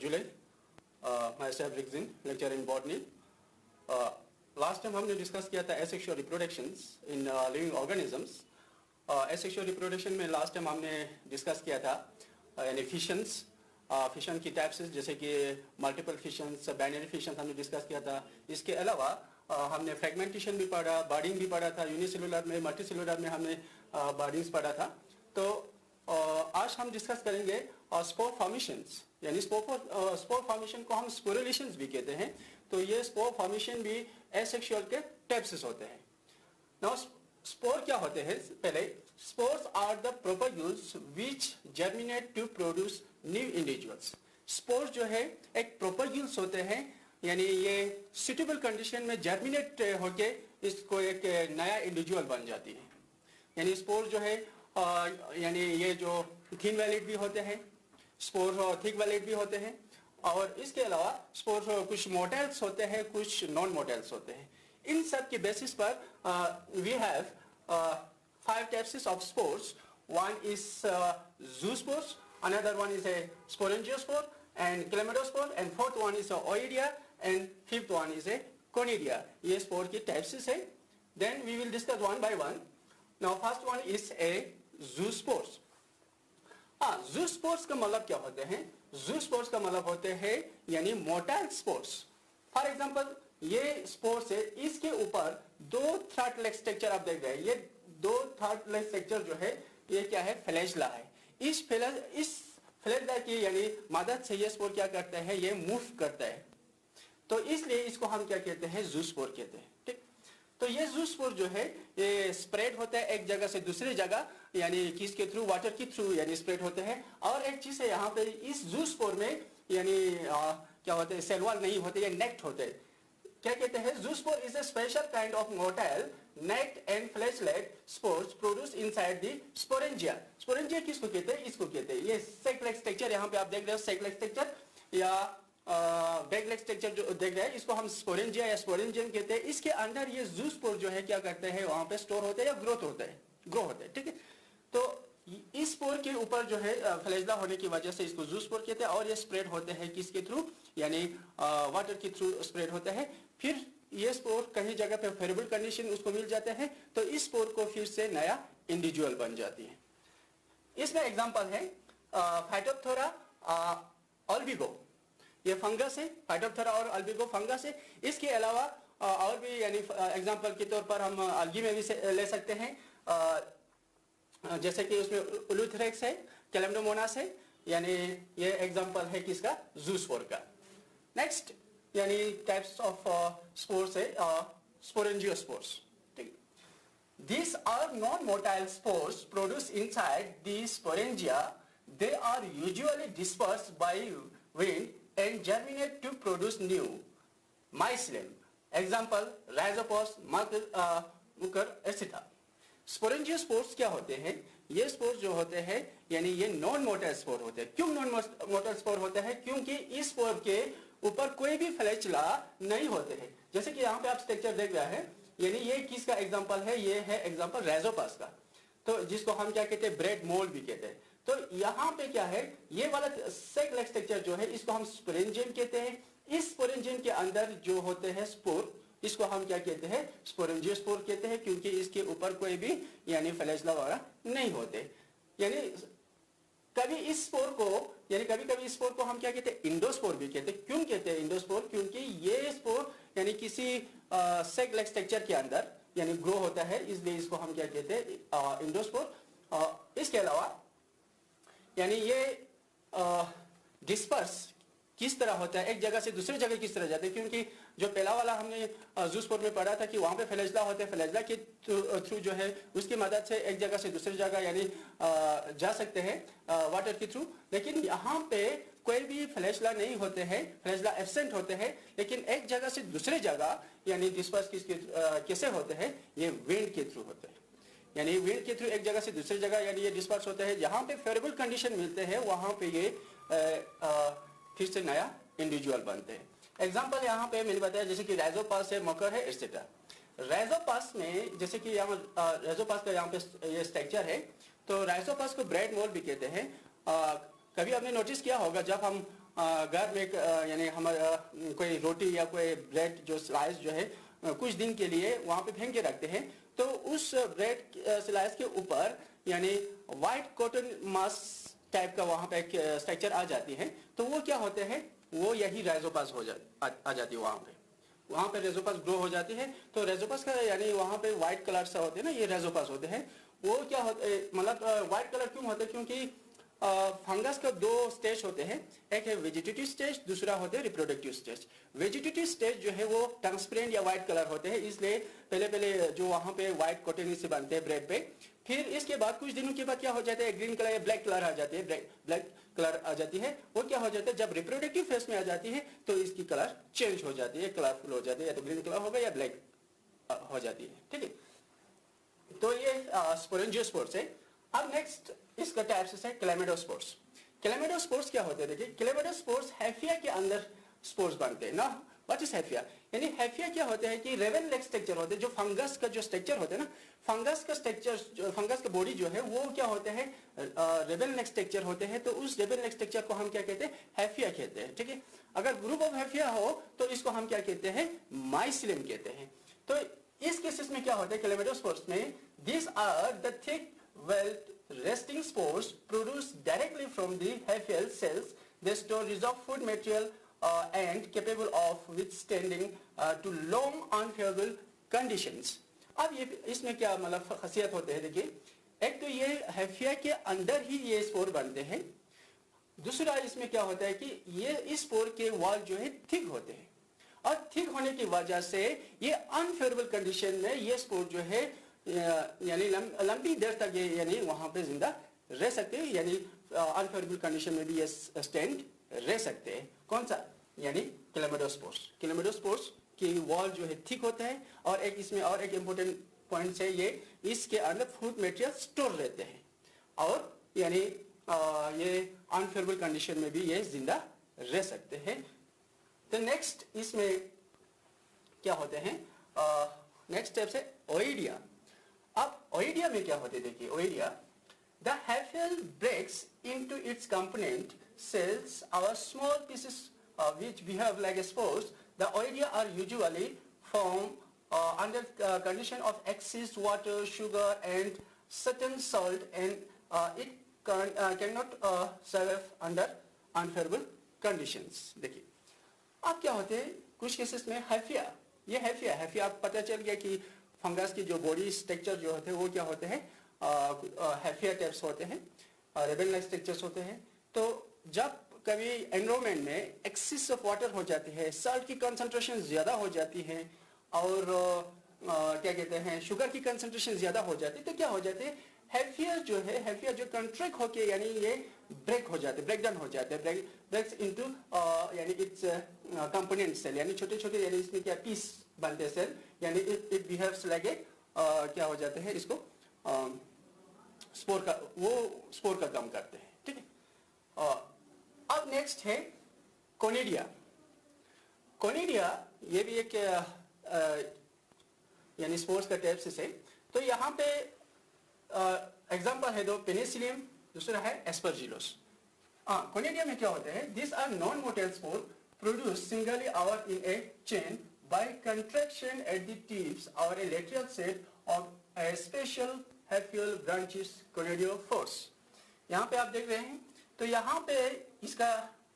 July. Myself Rigzin, lecturer in botany. Last time हमने discuss किया था asexual reproductions in living organisms. Asexual reproduction में last time हमने discuss किया था यानी फिशंस, फिशन की टाइप्स जैसे कि मल्टीपल फिशंस, बाइनरी फिशंस हमने डिस्कस किया था. इसके अलावा हमने फ्रेगमेंटेशन भी पढ़ा, बर्डिंग भी पढ़ा था. यूनिसेलुलर में, मल्टीसेलुलर में हमने बर्डिंग्स पढ़ा था. तो आज हम डिस्कस करेंगे स्पोर फॉर्मेशंस. यानी स्पोर फॉर्मेशन को हम स्पोरुलेशंस भी कहते हैं. तो ये स्पोर फॉर्मेशन भी एसेक्सुअल के टाइप्स होते हैं. नाउ स्पोर क्या होते हैं? पहले spores are the propagules which germinate to produce new individuals. Spores जो है एक प्रोपैग्यूल्स होते हैं, यानी ये सुटेबल कंडीशन में जर्मिनेट होके इसको एक नया इंडिविजुअल बन जाती है. यानी स्पोर जो है यानी ये जो थिन वैलिड भी होते हैं, स्पोर थिक वैलिड भी होते हैं, और इसके अलावा स्पोर कुछ मोटेल्स होते हैं, कुछ नॉन मोटेल्स होते हैं. इन सब के बेसिस पर we have 5 types of spores. One is zoospores, another one is a sporangiospore and chlamydospore, and fourth one is a oidea, and fifth one is a conidia. ये spore की types है. Then we will discuss one by one. Now first one is a zoospores. zoospores का मतलब क्या होते हैं? zoospores का मतलब होते हैं यानी motile spores. फॉर एग्जाम्पल ये स्पोर्स है, इसके ऊपर 2 थर्ड लेग स्ट्रक्चर आप देख रहे हैं. ये 2 थर्ड लेग स्ट्रक्चर जो है ये क्या है? फ्लैजेला है. इस फ्लैजेला की यानी मदद से ये स्पोर क्या करता है? ये मूव करता है. तो इसलिए इसको हम क्या कहते हैं? जूस्पोर कहते हैं. ठीक. तो ये जूस्पोर जो है ये स्प्रेड होता है एक जगह से दूसरी जगह, यानी किसके थ्रू? वाटर के थ्रू यानी स्प्रेड होते हैं. और एक चीज है यहाँ पे, इस जूस्पोर में यानी क्या होते हैं? सेल वॉल नहीं होते, ये नेक्ट होते हैं. क्या कहते हैं? Zoospore is a special kind of motile naked and flagellate spores produce inside the sporangia. Sporangia किसको कहते हैं? इसको कहते हैं. ये सेक लेग स्ट्रक्चर यहाँ पे आप देख रहे हो, सेक लेग स्ट्रक्चर या बैक लेग स्ट्रक्चर जो देख रहे हैं, इसको हम स्पोरेंजिया या स्पोरेंजियम कहते हैं. इसके अंदर ये जूस्पोर जो है क्या करते हैं? वहां पे स्टोर होते हैं या ग्रो होते हैं. ठीक है. तो इस स्पोर के ऊपर जो है फ्लैजेला होने की वजह से इसको जूस्पोर कहते हैं, और ये स्प्रेड होते हैं किसके थ्रू? यानी वाटर के थ्रू स्प्रेड होते हैं. फिर ये स्पोर कहीं जगह पे फेवरेबल कंडीशन उसको मिल जाते हैं, तो इस स्पोर को फिर से नया इंडिविजुअल बन जाती है. इसमें एग्जांपल है फाइटोप्थोरा अल्बिगो. ये फंगस है. फाइटोप्थोरा और अल्बिगो फंगस है. इसके अलावा और भी यानी एग्जांपल के तौर पर हम अलगी में भी ले सकते हैं, जैसे कि उसमें उलूथरेक्स है, कैलेम्डोमोनास है. यानी ये एग्जांपल है किसका? जूस्पोर का. नेक्स्ट यानी टाइप्स ऑफ स्पोर्स है स्पोरेंजियोस्पोर्स. ठीक. These are non-motile spores produced inside the sporangia. They are usually dispersed by wind and germinate to produce new mycelium. Example: Rhizopus, Mucor, etc. Sporangiospores क्या होते हैं? ये spores जो होते हैं यानी ये नॉन मोटाइल स्पोर होते हैं. क्यों नॉन मोटाइल स्पोर होते हैं? क्योंकि इस स्पोर के ऊपर कोई भी फ्लैजेला नहीं होते हैं. जैसे कि यहाँ पे आप स्ट्रक्चर देख रहे हैं, यानी ये किसका एग्जांपल है? ये है एग्जांपल राइजोपस का. तो जिसको हम क्या कहते हैं? ब्रेड मोल्ड भी कहते हैं. तो यहाँ पे क्या है? ये वाला सेक लेग स्ट्रक्चर जो है इसको हम स्पोरेंजियम कहते हैं. इस स्पोरेंजियम के अंदर जो होते हैं स्पोर, इसको हम क्या कहते हैं? स्पोरेंजियोस्पोर कहते हैं, क्योंकि इसके ऊपर कोई भी यानी फ्लैजेला वगैरह नहीं होते. यानी कभी इस स्पोर को यानी कभी इस स्पोर को हम क्या कहते हैं? इंडोस्पोर भी कहते हैं. क्यों कहते हैं इंडोस्पोर? क्योंकि ये स्पोर यानी किसी सेक लेग स्ट्रक्चर के अंदर यानी ग्रो होता है, इसलिए इसको हम क्या कहते हैं? इंडोस्पोर. इसके अलावा यानी ये डिस्पर्स किस तरह होता है? एक जगह से दूसरी जगह किस तरह जाते हैं? क्योंकि जो पहला वाला हमने जूस्पोर में पढ़ा था कि वहां पे फ्लैजेला होते हैं, फ्लैजेला के थ्रू जो है उसकी मदद से एक जगह से दूसरी जगह यानी जा सकते हैं वाटर के थ्रू. लेकिन यहाँ पे कोई भी फ्लैजेला नहीं होते हैं, फ्लैजेला एब्सेंट होते हैं. लेकिन एक जगह से दूसरी जगह यानी डिस्पर्स कैसे होते हैं? ये विंड के थ्रू होते हैं. यानी विंड के थ्रू एक जगह से दूसरी जगह यानी ये डिस्पर्स होते हैं. जहाँ पे फेवरेबल कंडीशन मिलते हैं वहां पे ये फिर से नया इंडिविजुअल बनते हैं. एग्जाम्पल यहाँ पे मैंने बताया जैसे कि राइजोपस है, मकर है, एटसेट्रा. राइजोपस में जैसे कि यहाँ राइजोपस का यहाँ पे ये स्ट्रक्चर है, तो राइजोपस को ब्रेड मोल्ड भी कहते हैं. कभी आपने नोटिस किया होगा जब हम घर में यानी हमारा कोई रोटी या कोई ब्रेड जो स्लाइस जो है कुछ दिन के लिए वहाँ पे फेंक के रखते हैं, तो उस ब्रेड स्लाइस के ऊपर यानी व्हाइट कॉटन मास टाइप का वहाँ पे एक स्ट्रक्चर आ जाती है, तो वो क्या होते हैं, वो यही राइजोपास आ जाती है वहाँ पे रेजोपास ग्रो हो जाती है। तो रेजोपास का यानी वहाँ पे व्हाइट कलर से होते हैं ना, ये रेजोपास होते हैं। वो क्या होते मतलब व्हाइट कलर क्यों होते हैं, क्योंकि फंगस का दो स्टेज होते हैं, एक है वेजिटेटिव स्टेज, दूसरा होते हैं रिप्रोडक्टिव स्टेज। वेजिटेटिव स्टेज जो है वो ट्रांसपेरेंट या व्हाइट कलर होते हैं, इसलिए पहले जो वहाँ पे व्हाइट कोटिंग से बनते हैं ब्रेड पे, फिर इसके बाद कुछ दिनों के बाद क्या हो जाता है, ग्रीन कलर या ब्लैक कलर आ जाती है, ब्लैक कलर आ जाती है। वो क्या हो जाता है, जब रिप्रोडक्टिव फेज में आ जाती है तो इसकी कलर चेंज हो जाती है, कलरफुल हो जाती है, या तो ग्रीन कलर होगा या ब्लैक हो जाती है। ठीक है, तो ये स्पोरेंजियोस्पोर्स है। अब नेक्स्ट इसका टाइप्स है क्लैमिडोस्पोर्स। क्लैमिडोस्पोर्स क्या होते हैं, देखिए क्लैमिडोस्पोर्स हैफिया के अंदर स्पोर्स बनते हैं ना। व्हाट इज हैफिया, यानी हैफिया क्या होते हैं कि रेवन लेग स्ट्रक्चर होते हैं, जो फंगस का जो स्ट्रक्चर होते हैं ना, फंगस का स्ट्रक्चर, फंगस का बॉडी जो है वो क्या होते हैं, रेवन लेग स्ट्रक्चर होते हैं। तो उस रेवन लेग स्ट्रक्चर को हम क्या कहते हैं, हैफिया कहते हैं। ठीक है, अगर ग्रुप ऑफ हैफिया हो तो इसको हम क्या कहते हैं, माइसिलियम कहते हैं। तो इस केसेस में क्या होता है क्लैमिडोस्पोर्स में, this are the thick well resting spores produced directly from the hyphaeal cells. They store reserved food material and capable of withstanding to long unfavorable conditions. अब ये इसमें क्या मतलब खासियत होते हैं, देखिए एक तो ये हैफिया के अंदर ही ये स्पोर बनते हैं, दूसरा इसमें क्या होता है कि ये इस स्पोर के वॉल जो है थिक होते हैं, और थिक होने की वजह से ये अनफेवरेबल कंडीशन में ये स्पोर जो है यानी लंबी देर तक ये यानी वहां पे जिंदा रह सकते हैं, यानी अनफेवरेबल कंडीशन में भी ये स्टैंड रह सकते हैं। कौन सा, यानी क्लैमिडोस्पोर्स। क्लैमिडोस्पोर्स की वॉल जो है थिक होता है, और एक इसमें और एक इम्पोर्टेंट पॉइंट है, ये इसके अंदर फूड मटेरियल स्टोर रहते हैं, और यानी ये अनफेवरेबल कंडीशन में भी ये जिंदा रह सकते हैं। तो नेक्स्ट इसमें क्या होते हैं, नेक्स्ट स्टेप है ओइडिया। अब ओइडिया में क्या होते हैं, देखिए oidia, the hyphal breaks into its component cells our small pieces which behave like spores. The oidia are usually formed under condition of excess water, sugar and certain salt, and it cannot survive under unfavorable conditions. देखिए अब क्या होते हैं कुछ cases में हैफिया, ये हैफिया आप पता चल गया कि फंगस की जो बॉडी स्ट्रक्चर जो होते हैं वो क्या होते हैं, हैफिया टाइप्स होते हैं, रेबन लाइक स्ट्रक्चर्स होते हैं। तो जब कभी एनवायरमेंट में एक्सेस ऑफ वाटर हो जाती है, सॉल्ट की कंसंट्रेशन ज्यादा हो जाती है, और क्या कहते हैं शुगर की कंसंट्रेशन ज्यादा हो जाती है, तो क्या हो जाते हैं हैफिया जो कंट्रैक्ट होके यानी ये ब्रेक हो जाते, ब्रेक डाउन हो जाते हैं, ब्रेक्स इनटू यानी इट्स कंपोनेंट सेल, यानी छोटे छोटे यानी इसमें क्या पीस बनते हैं सेल, यानी इट बिहेव्स लाइक ए क्या हो जाते हैं, इसको स्पोर का काम करते हैं। ठीक है, अब नेक्स्ट है कोनिडिया। कोनिडिया ये भी एक यानी स्पोर्स का टाइप्स है। तो यहाँ पे एग्जांपल है दो, पेनिसिलियम, दूसरा है एस्परजिलोस। कोनिडिया में क्या होते हैं, this are non motile spore produce singly or in a chain by contraction at the tips or a lateral set of a special hyphaeal branches conidiophores. यहाँ पे आप देख रहे हैं, तो यहाँ पे इसका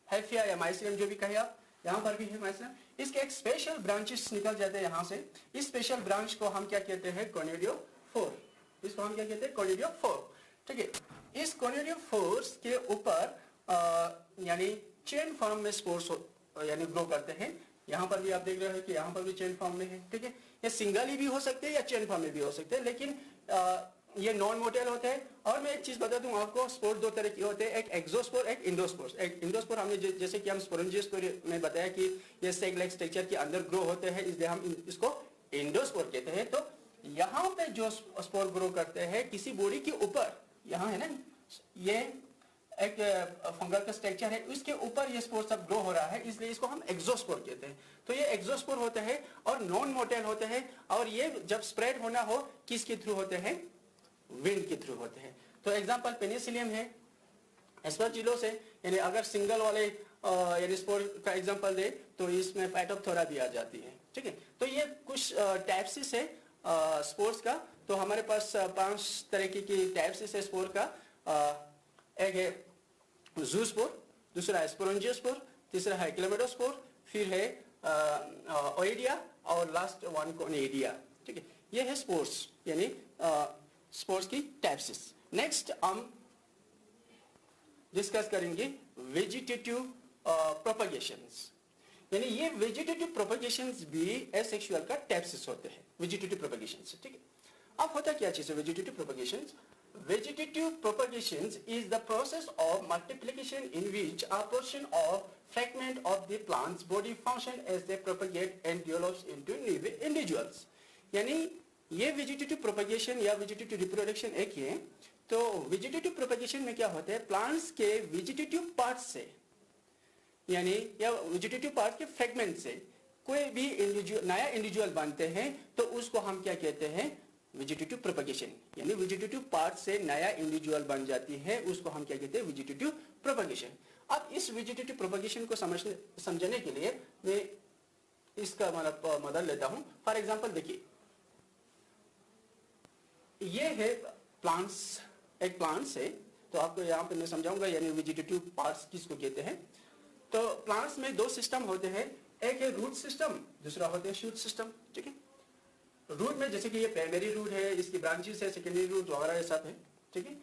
हैफिया या माइसिलियम जो भी कहे आप, यहाँ पर भी है माइसिलियम, इसके एक स्पेशल ब्रांचेस निकल जाते हैं यहाँ से। इस स्पेशल ब्रांच को हम क्या कहते हैं, कोनिडियोफोर। इसको हम क्या कहते हैं, कोनिडियोफोर। ठीक है, इस कोनिडियोफोर्स के ऊपर यानी चेन फॉर्म में स्पोर्स यानी ग्रो करते हैं। यहाँ पर भी आप देख रहे हैं कि यहाँ पर भी चेन फॉर्म में है। ठीक है, ये सिंगली भी हो सकते हैं या चेन फॉर्म में भी हो सकते हैं, लेकिन ये नॉन मोटाइल होते हैं। और मैं एक चीज बता दूं आपको, स्पोर दो तरह के होते हैं, एक एक्सोस्पोर, एक इंडोस्पोर। एक इंडोस्पोर हमने जैसे कि हम स्पोरेंजियोस्पोर में बताया कि ये सेग लाइक स्ट्रक्चर के अंदर ग्रो होते हैं, इसलिए हम इसको इंडोस्पोर कहते हैं। तो यहाँ पे जो स्पोर ग्रो करते हैं किसी बॉडी के ऊपर, यहाँ है ना, ये एक फंगल का स्ट्रक्चर है, उसके ऊपर ये स्पोर सब ग्रो हो रहा है, इसलिए इसको हम एक्सोस्पोर कहते हैं। तो ये एक्सोस्पोर होते हैं और नॉन मोटाइल होते हैं, और ये जब स्प्रेड होना हो किसके थ्रू होते हैं, विंड के थ्रू होते हैं। तो एग्जांपल पेनिसिलियम है, एस्परजिलोस है, यानी अगर सिंगल वाले यानी स्पोर्ट का एग्जांपल दे तो इसमें फाइटोप्थोरा भी आ जाती है, ठीक है। तो ये कुछ टाइप्स है स्पोर्ट्स का। तो हमारे पास 5 तरीके की टाइप्स है स्पोर्ट का। एक है जू स्पोर्ट, दूसरा है स्पोरेंजियोस्पोर, तीसरा है क्लेमाइडोस्पोर, फिर है ओइडिया और लास्ट वन कोनेडिया, ठीक है। ये है स्पोर्ट्स यानी स्पोर्ट्स की टाइप्स। नेक्स्ट हम डिस्कस करेंगे वेजिटेटिव प्रोपगेशंस, यानी ये वेजिटेटिव प्रोपगेशंस भी एसेक्सुअल का टाइप्स होते हैं, वेजिटेटिव प्रोपगेशंस, ठीक है। अब होता क्या चीज है vegetative प्रोपगेशंस? Vegetative propagations is the process of multiplication in which a portion of fragment of the plant's body function as they propagate and develops into new individuals। यानी ये vegetative propagation या vegetative reproduction एक ही है। तो vegetative propagation में क्या होता है, प्लांट्स के vegetative parts से यानी या vegetative parts के फ्रेगमेंट से कोई भी नया इंडिविजुअल बनते हैं तो उसको हम क्या कहते हैं, वेजिटेटिव प्रोपगेशन। यानी वेजिटेटिव पार्ट से नया इंडिविजुअल बन जाती है, उसको हम क्या कहते हैं, वेजिटेटिव प्रोपगेशन। अब इस वेजिटेटिव प्रोपगेशन को समझने के लिए मैं इसका मदद लेता हूं। फॉर एग्जांपल देखिए, ये है प्लांट्स, एक प्लांट्स है, तो आपको यहाँ पे मैं समझाऊंगा यानी वेजिटेटिव पार्ट्स किसको कहते हैं। तो प्लांट्स में 2 सिस्टम होते हैं, एक है रूट सिस्टम, दूसरा होता है शूट सिस्टम, ठीक है। रूट में जैसे कि ये प्राइमरी रूट है, इसकी ब्रांचेस है, सेकेंडरी रूट वगैरह ये सब है, ठीक है।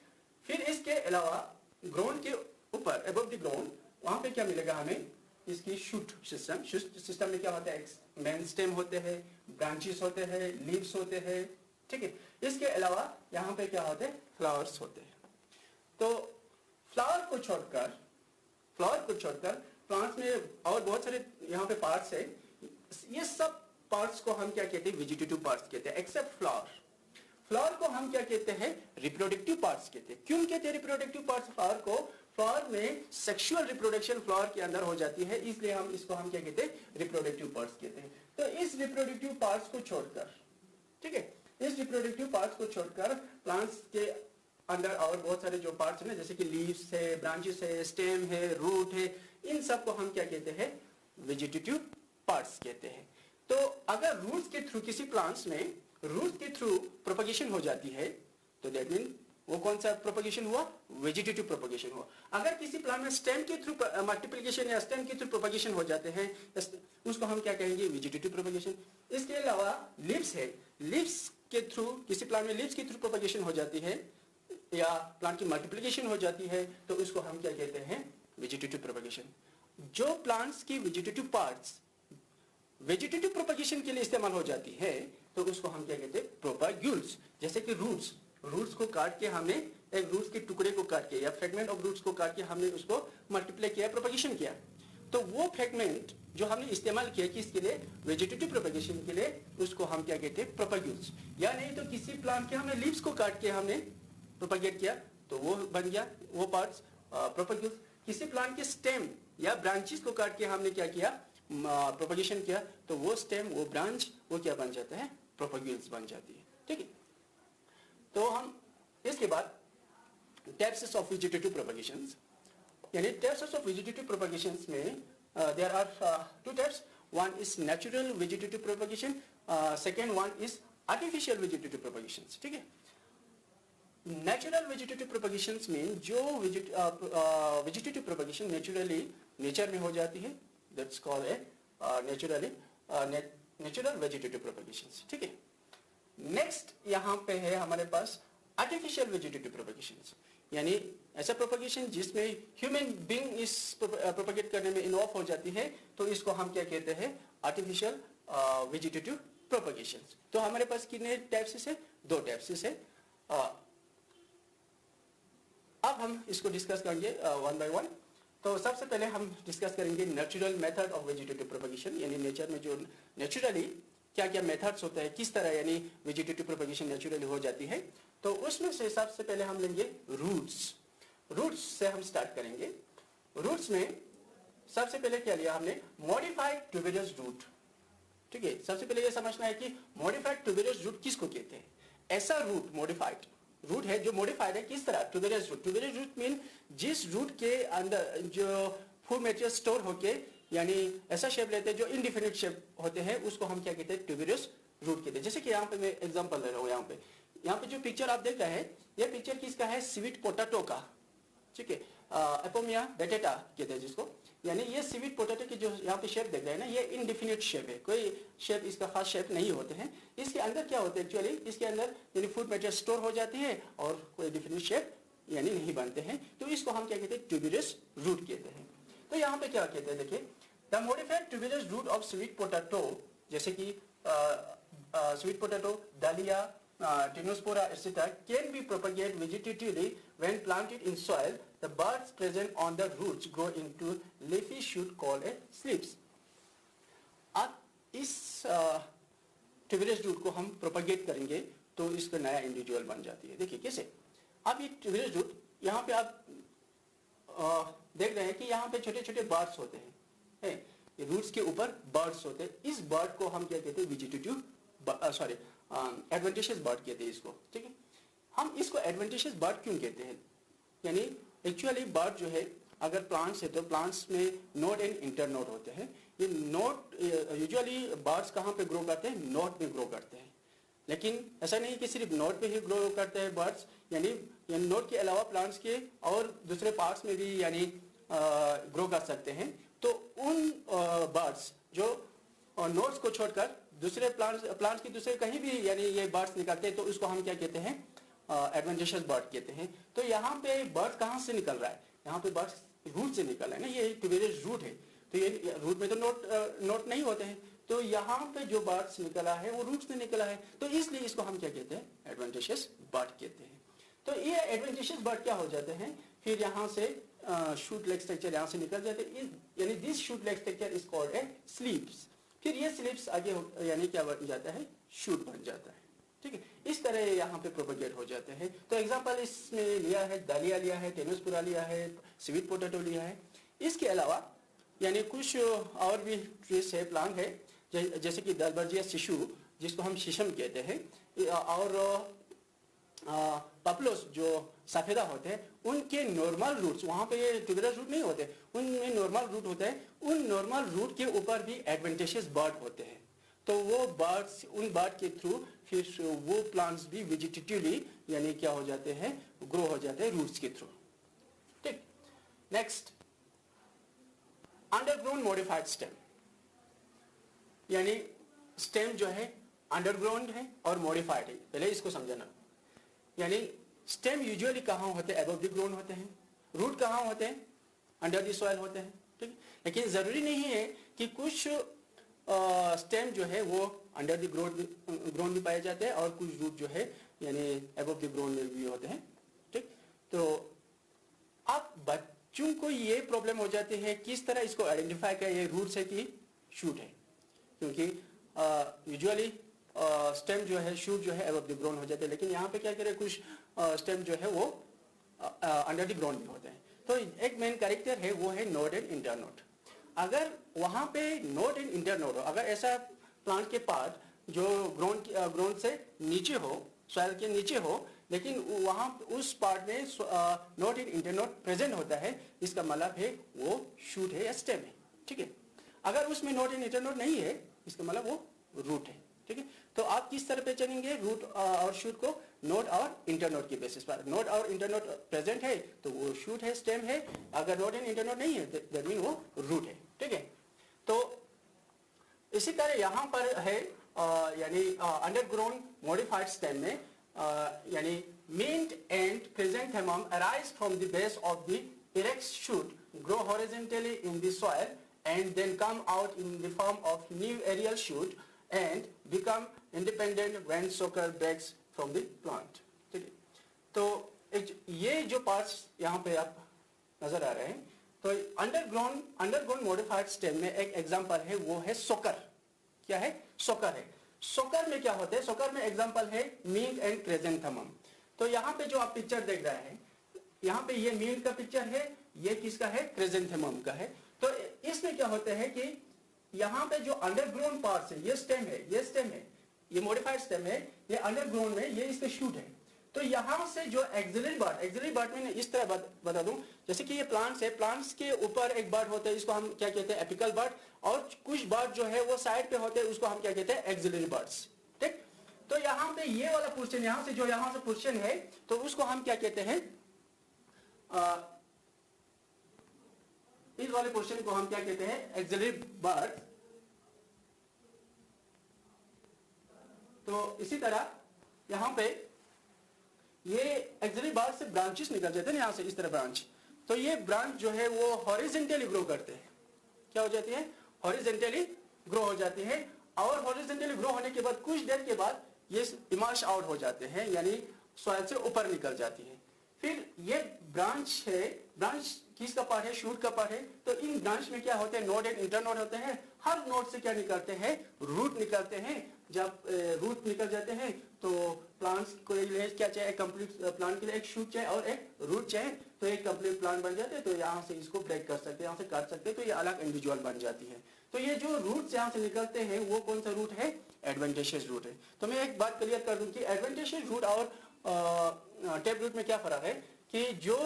फिर इसके अलावा ग्राउंड के ऊपर अबव द ग्राउंड वहां पे क्या मिलेगा हमें, इसकी शूट सिस्टम। शूट सिस्टम में क्या होता है, मेन स्टेम होते हैं, ब्रांचेस होते हैं, लीव्स होते हैं, ठीक है। इसके अलावा यहाँ पे क्या होते हैं, फ्लावर्स होते हैं। तो फ्लावर को छोड़कर प्लांट्स में और बहुत सारे यहाँ पे पार्ट्स है, ये सब पार्ट्स को हम क्या कहते हैं, वेजिटेटिव पार्ट्स कहते हैं, एक्सेप्ट फ्लावर। फ्लावर को हम क्या कहते हैं, रिप्रोडक्टिव पार्ट्स कहते हैं। क्यों कहते हैं रिप्रोडक्टिव पार्ट्स फ्लावर को? फ्लावर में सेक्सुअल रिप्रोडक्शन फ्लावर के अंदर हो जाती है, इसलिए हम इसको हम क्या कहते हैं, रिप्रोडक्टिव पार्ट्स कहते हैं। तो इस रिप्रोडक्टिव पार्ट्स को छोड़कर, ठीक है, इस रिप्रोडक्टिव पार्ट्स को छोड़कर प्लांट्स के अंदर और बहुत सारे जो पार्ट्स है ना, जैसे कि लीव्स है, ब्रांचेस है, स्टेम है, रूट है, इन सब को हम क्या कहते हैं, वेजिटेटिव पार्ट्स कहते हैं। तो अगर रूट्स के थ्रू किसी प्लांट्स में रूट के थ्रू प्रोपगेशन हो जाती है तो दैट मीन वो कौन सा प्रोपगेशन हुआ, वेजिटेटिव प्रोपगेशन हुआ। अगर किसी प्लांट में स्टेम के थ्रू मल्टीप्लिकेशन या स्टेम के थ्रू प्रोपगेशन हो जाते हैं उसको हम क्या कहेंगे, वेजिटेटिव प्रोपगेशन। इसके अलावा लिव्स है, लिव्स के थ्रू किसी प्लांट में लिव्स के थ्रू प्रोपगेशन हो जाती है या प्लांट की मल्टीप्लिकेशन हो जाती है तो उसको हम क्या कहते हैं, वेजिटेटिव प्रोपगेशन। जो प्लांट्स की वेजिटेटिव पार्ट्स वेजिटेटिव प्रोपगेशन के लिए इस्तेमाल हो जाती है तो उसको हम क्या कहते हैं, प्रोपाग्यूल्स। जैसे कि रूट्स को काट के हमने एक रूट्स के टुकड़े को काट के या फ्रेगमेंट ऑफ रूट्स को काट के हमने उसको मल्टीप्लाई किया, प्रोपगेशन किया, तो वो फ्रेगमेंट जो हमने इस्तेमाल किया किसके लिए, वेजिटेटिव प्रोपगेशन के लिए, उसको हम क्या कहते हैं, प्रोपाग्यूल्स। या नहीं तो किसी प्लांट के हमने लीव्स को काट के हमने प्रोपगेट किया तो वो बन गया वो पार्ट्स प्रोपाग्यूल्स। किसी प्लांट के स्टेम या ब्रांचेस को काट के हमने क्या किया, प्रोपगेशन किया, तो वो स्टेम वो ब्रांच वो क्या बन जाता है, प्रोपगेल्स बन जाती है, ठीक है। तो हम इसके बाद टाइप्स ऑफ वेजिटेटिव प्रोपगेशंस, यानी टाइप्स ऑफ वेजिटेटिव प्रोपगेशंस में there are 2 types. One is natural vegetative propagation, second one is artificial vegetative propagations, ठीक है। नेचुरल वेजिटेटिव प्रोपगेशंस में जो वेजिटेटिव प्रोपगेशन नेचुरली नेचर में हो जाती है, that's called a natural vegetative propagations, ठीक है। नेक्स्ट यहाँ पे है हमारे पास आर्टिफिशियल वेजिटेटिव प्रोपगेशंस, यानी ऐसा प्रोपगेशन जिसमें ह्यूमन बीइंग इस प्रोपगेट करने में इन्वॉल्व हो जाती है, तो इसको हम क्या कहते हैं, आर्टिफिशियल वेजिटेटिव प्रोपगेशंस। तो हमारे पास कितने टाइप्स है, 2 टाइप्स है। अब हम इसको डिस्कस करेंगे वन बाय वन। तो सबसे पहले हम डिस्कस करेंगे natural method of vegetative propagation, यानी नेचर में जो नेचुरली क्या क्या मेथड्स होता है, किस तरह यानी वेजिटेटिव प्रोपगेशन नेचुरली हो जाती है। तो उसमें से सबसे पहले हम लेंगे रूट्स से हम स्टार्ट करेंगे। रूट्स में सबसे पहले क्या लिया हमने, मॉडिफाइड ट्यूबेरस रूट, ठीक है। सबसे पहले ये समझना है कि मॉडिफाइड ट्यूबेरस रूट किसको कहते हैं। ऐसा रूट, मॉडिफाइड रूट है जो मॉडिफाइड है किस तरह, ट्यूबेरस रूट। ट्यूबेरस रूट मीन जिस रूट के अंदर जो फूड मटेरियल स्टोर होके यानी ऐसा शेप लेते हैं जो इनडिफिनिट शेप होते हैं, उसको हम क्या कहते हैं, ट्यूबेरस रूट कहते हैं। जैसे कि यहाँ पे मैं एग्जांपल ले रहा हूँ, यहाँ पे जो पिक्चर आप देख रहे हैं, ये पिक्चर किसका है, स्वीट पोटैटो का, ठीक है, एपोमिया बेटेटा कहते हैं जिसको, यानी ये स्वीट पोटैटो की जो यहाँ पे शेप देख रहे हैं ना, ये इनडिफिनिट शेप है, कोई शेप इसका खास शेप नहीं होते हैं। इसके अंदर क्या होता है एक्चुअली, इसके अंदर यानी फूड मटेरियल स्टोर हो जाती है और कोई डिफिनिट शेप यानी नहीं बनते हैं, तो इसको हम क्या कहते हैं, ट्यूबेरस रूट कहते हैं। तो यहाँ पे क्या कहते हैं, देखिए, the modified tuberous root of sweet potato, जैसे कि sweet potato, dahlia, Tinospora, etc., can be propagated vegetatively when planted in soil. The buds present on the roots grow into leafy shoot called a slips. अब इस ट्यूबेरस root को हम propagate करेंगे तो इसका नया इंडिविजुअल बन जाती है। देखिए कैसे, अब ये ट्यूबेरस रूट यहाँ पे आप देख रहे हैं कि यहाँ पे छोटे छोटे बर्ड्स होते हैं, ये रूट्स के ऊपर बर्ड्स होते हैं। इस बर्ड को हम क्या कहते हैं, वेजिटेटिव एडवेंटिशियस बर्ड कहते हैं इसको, ठीक है। हम इसको एडवेंटिशियस बर्ड क्यों कहते हैं, यानी एक्चुअली बर्ड जो है, अगर प्लांट्स है तो प्लांट्स में नोड एंड इंटर नोड होते हैं। ये नोड यूजुअली बर्ड्स कहाँ पे ग्रो करते हैं, नोड पे ग्रो करते हैं, लेकिन ऐसा नहीं कि सिर्फ नोड पे ही ग्रो करते हैं बर्ड्स, यानी नोड के अलावा प्लांट्स के और दूसरे पार्ट्स में भी यानी ग्रो कर सकते हैं। तो उन बर्ड्स जो नोड्स को छोड़कर दूसरे प्लांट्स की दूसरे कहीं भी यानी ये बर्ड्स निकलते हैं, तो उसको हम क्या कहते हैं, एडवेंटिशियस बर्ड कहते हैं। तो यहाँ पे बर्ड कहाँ से निकल रहा है, यहाँ पे बर्ड्स रूट से निकल रहा है ना, ये ट्यूबेरस रूट है, तो ये रूट में तो नोट नहीं होते हैं, तो यहाँ पे जो बर्ड्स निकला है वो रूट से निकला है, तो इसलिए इसको हम क्या कहते हैं, एडवेंटिशियस बर्ड कहते हैं। तो ये एडवेंटिशियस बर्ड क्या हो जाते हैं, फिर यहाँ से शूट लेग स्ट्रक्चर यहाँ से निकल जाते हैं, यानी this shoot leg structure is called a स्लीप्स। फिर ये स्लिप्स आगे यानी क्या बन जाता है, शूट बन जाता है, ठीक है। इस तरह यहाँ पे प्रोपेगेट हो जाते हैं। तो एग्जांपल इसमें लिया है, डालिया लिया है, टेनोस्पुरा लिया है, स्वीट पोटैटो लिया है। इसके अलावा यानी कुछ और भी ट्रीज है, प्लांट है, जैसे कि दलबर्जिया शिशु जिसको हम शीशम कहते हैं, और पपलोस जो सफेदा होते हैं, उनके नॉर्मल रूट्स, वहां पे ये ट्यूबेरस रूट नहीं होते, उनमें नॉर्मल रूट होते हैं। उन नॉर्मल रूट के ऊपर भी एडवेंटिशियस बर्ड होते हैं, तो वो बर्ड्स, उन बर्ड के थ्रू फिर वो प्लांट्स भी वेजिटेटिवली यानी क्या हो जाते हैं, ग्रो हो जाते हैं रूट्स के थ्रू, ठीक। नेक्स्ट, अंडरग्राउंड मॉडिफाइड स्टेम, यानी स्टेम जो है अंडरग्राउंड है और मॉडिफाइड है, पहले इसको समझना। यानी स्टेम यूजुअली कहाँ होते हैं, अबव द ग्राउंड होते हैं। रूट कहाँ होते हैं, अंडर द सॉइल होते हैं, ठीक। लेकिन जरूरी नहीं है कि कुछ स्टेम जो है वो अंडर द ग्राउंड भी पाए जाते हैं और कुछ रूट जो है यानी अबव द ग्राउंड में भी होते हैं, ठीक। तो अब बच्चों को ये प्रॉब्लम हो जाती है किस तरह इसको आइडेंटिफाई करें, ये रूट्स है कि शूट है, क्योंकि यूजुअली स्टेम जो है, शूट जो है अबव द ग्राउंड हो जाते हैं, लेकिन यहाँ पे क्या करें, कुछ स्टेम जो है वो अंडर द ग्राउंड भी होते हैं। तो एक मेन कैरेक्टर है वो है नोड एंड इंटरनोड। अगर वहां पे नोड एंड इंटरनोड हो, अगर ऐसा प्लांट के पार्ट जो ग्राउंड से नीचे हो, सॉइल के नीचे हो, लेकिन वहां उस पार्ट में नोड एंड इंटरनोड प्रेजेंट होता है, इसका मतलब है वो शूट है या स्टेम है, ठीक है। अगर उसमें नोड एंड इंटरनोड नहीं है, इसका मतलब वो रूट है, ठीक है। तो आप किस तरह पहचानेंगे रूट और शूट को, नोड और इंटरनोड के बेसिस पर। नोड और इंटरनोड प्रेजेंट है तो वो शूट है, स्टेम है। अगर नोड एंड इंटरनोड नहीं है दैट मीन वो रूट है, ठीक है। तो इसी तरह यहाँ पर है यानी अंडरग्राउंड मॉडिफाइड स्टेम में यानी main and chrysanthemum arise from the base of the erect shoot, grow horizontally in the soil and then come out in the form of new aerial shoot and become independent when sucker breaks from the plant, ठीक है। तो ये जो parts यहाँ पे आप नजर आ रहे हैं, तो अंडरग्राउंड मॉडिफाइड स्टेम में एक एग्जांपल है वो है सोकर। क्या है, सोकर है। सोकर में क्या होता है, सोकर में एग्जांपल है मींट एंड क्रिसेंथेमम। तो यहाँ पे जो आप पिक्चर देख रहे हैं, यहाँ पे ये मींट का पिक्चर है, ये किसका है, क्रिसेंथेमम का है। तो इसमें क्या होता है कि यहाँ पे जो अंडरग्राउंड पार्ट्स है, ये स्टेम है, ये मॉडिफाइड स्टेम है, ये अंडरग्राउंड में ये इसके शूट है। तो यहाँ से जो एक्सिलरी बर्ड में इस तरह बता दूं, जैसे कि ये प्लांट्स है, प्लांट्स के ऊपर एक बर्ड होता है, इसको हम क्या कहते हैं एपिकल बर्ड, और कुछ बर्ड जो है वो साइड पे होते हैं, उसको हम क्या कहते हैं एक्सिलरी बर्ड्स। ठीक, तो यहाँ पे ये वाला पोर्शन, यहाँ से जो यहाँ से पोर्शन है, तो उसको हम क्या कहते हैं, इस वाले पोर्शन को हम क्या कहते हैं एक्सिलरी बर्ड। तो इसी तरह यहाँ पे ये एक्सिलरी बर्ड से ब्रांचेस निकल जाते हैं, यहाँ से इस तरह ब्रांच, तो ये ब्रांच जो है वो हॉरिजेंटली ग्रो करते हैं, क्या हो जाती है हॉरिजेंटली ग्रो हो जाती है, और हॉरिजेंटली ग्रो होने के बाद कुछ देर के बाद ये इमर्ज आउट हो जाते हैं, यानी सॉइल से ऊपर निकल जाती है। फिर ये ब्रांच है, ब्रांच किसका पार्ट है, शूट का पार्ट है। तो इन ब्रांच में क्या होते हैं, नोड एंड इंटरनोड होते हैं। हर नोड से क्या निकलते हैं, रूट निकलते हैं। जब रूट निकल जाते हैं तो प्लांट्स को क्या चाहिए, कंप्लीट प्लांट के लिए एक शूट चाहिए और एक रूट चाहिए, तो एक कंप्लीट प्लांट बन जाते हैं। तो यहाँ से इसको ब्रेक कर सकते हैं, यहाँ से काट सकते हैं, तो ये अलग इंडिविजुअल बन जाती है। तो ये जो रूट्स यहाँ से निकलते हैं वो कौन सा रूट है, एडवेंटिशियस रूट है। तो मैं एक बात क्लियर कर दूं कि एडवेंटिशियस रूट और टेप रूट में क्या फर्क है, कि जो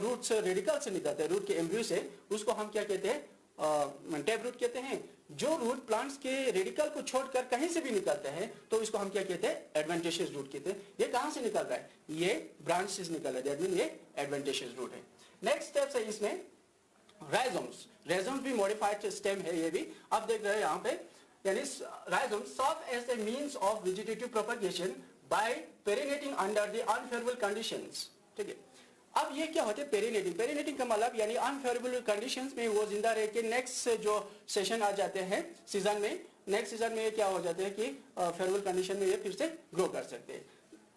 रूट से रेडिकल से निकलते हैं, रूट के एम्ब्रियो से, उसको हम क्या कहते हैं टेप रूट कहते हैं। जो रूट प्लांट्स के रेडिकल को छोड़कर कहीं से भी निकलते हैं तो इसको हम क्या कहते हैं, एडवेंटिशियस रूट कहते हैं। ये कहां से निकल रहा है, ये ब्रांच से निकल रहा है, दैट मीन ये एडवेंटिशियस रूट है। नेक्स्ट स्टेप है इसमें राइजोम्स। राइजोम्स भी मॉडिफाइड स्टेम है, ये भी आप देख रहे हैं यहाँ पे, यानी rhizome serve as a means of vegetative propagation by perennating under the unfavourable conditions. ठीक है, अब ये क्या होते हैं पेरिनेटिंग। पेरिनेटिंग का मतलब यानी अनफेवरेबल कंडीशंस में वो जिंदा रह के नेक्स्ट जो सेशन आ जाते हैं सीजन में, नेक्स्ट सीजन में ये क्या हो जाते हैं कि फेवरेबल कंडीशन में ये फिर से ग्रो कर सकते हैं।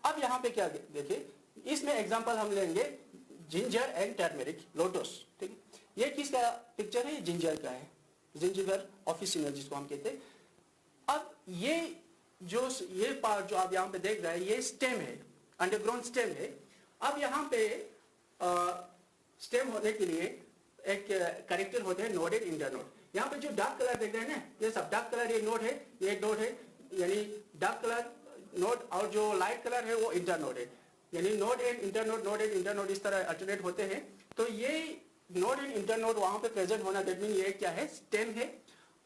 अब यहाँ पे क्या देखिए, इसमें एग्जांपल हम लेंगे जिंजर एंड टर्मेरिक लोटस। ठीक है, ये किसका पिक्चर है, ये जिंजर का है, जिंजिबर ऑफिसिनल जिसको हम कहते हैं। अब ये जो ये पार्ट जो आप यहाँ पे देख रहे हैं ये स्टेम है, अंडरग्राउंड स्टेम है। अब यहाँ पे स्टेम होने के लिए एक कैरेक्टर होते हैं नोड एंड इंटरनोड। यहाँ पे जो डार्क कलर देख रहे हैं ना, ये सब डार्क कलर, ये नोड है, ये नोड है, यानी डार्क कलर नोड, और जो लाइट कलर है वो इंटरनोड है, यानी node and internode, node and internode इस तरह अल्टरनेट होते हैं। तो ये नोड एंड इंटरनोड वहां पे प्रेजेंट होना, दैट मीन ये क्या है, स्टेम है।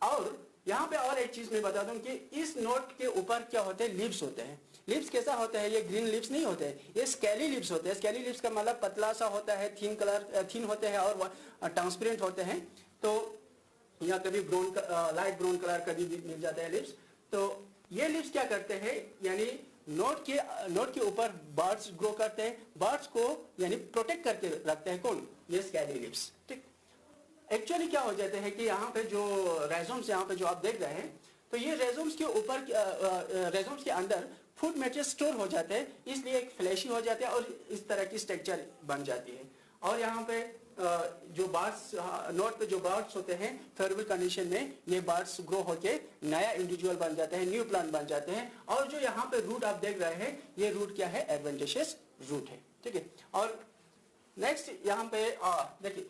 और यहाँ पे और एक चीज मैं बता दूं कि इस नोड के ऊपर क्या होते हैं, लीव्स होते हैं। लिप्स कैसा होता है, ये ग्रीन लिप्स नहीं होते हैं, ये स्केली लिप्स होते हैं। स्केली लिप्स का मतलब पतला सा होता है, थिन होते हैं और ट्रांसपेरेंट होते हैं। तो यहाँ कभी ब्राउन, लाइट ब्राउन कलर कभी भी मिल जाता है लिप्स। तो ये लिप्स क्या करते हैं, यानी नोड के ऊपर बर्ड्स ग्रो करते हैं, बर्ड्स को यानी प्रोटेक्ट करके रखते हैं। कौन, ये स्केली लिप्स। ठीक, एक्चुअली क्या हो जाते हैं कि यहाँ पे जो राइजोम्स यहाँ पे जो आप देख रहे हैं, तो ये राइजोम्स के ऊपर, राइजोम्स के अंदर फूड मटेरियल स्टोर हो जाते हैं, इसलिए एक फ्लैशी हो जाते हैं और इस तरह की स्ट्रक्चर बन जाती है। और यहाँ पे जो बर्ड्स, नोड पे जो बर्ड्स होते हैं फेवरेबल कंडीशन में, ये बर्ड्स ग्रो होके नया इंडिविजुअल बन जाते हैं, न्यू प्लांट बन जाते हैं। और जो यहाँ पे रूट आप देख रहे हैं, ये रूट क्या है, एडवेंटिशियस रूट है। ठीक है, और नेक्स्ट यहाँ पे देखिए,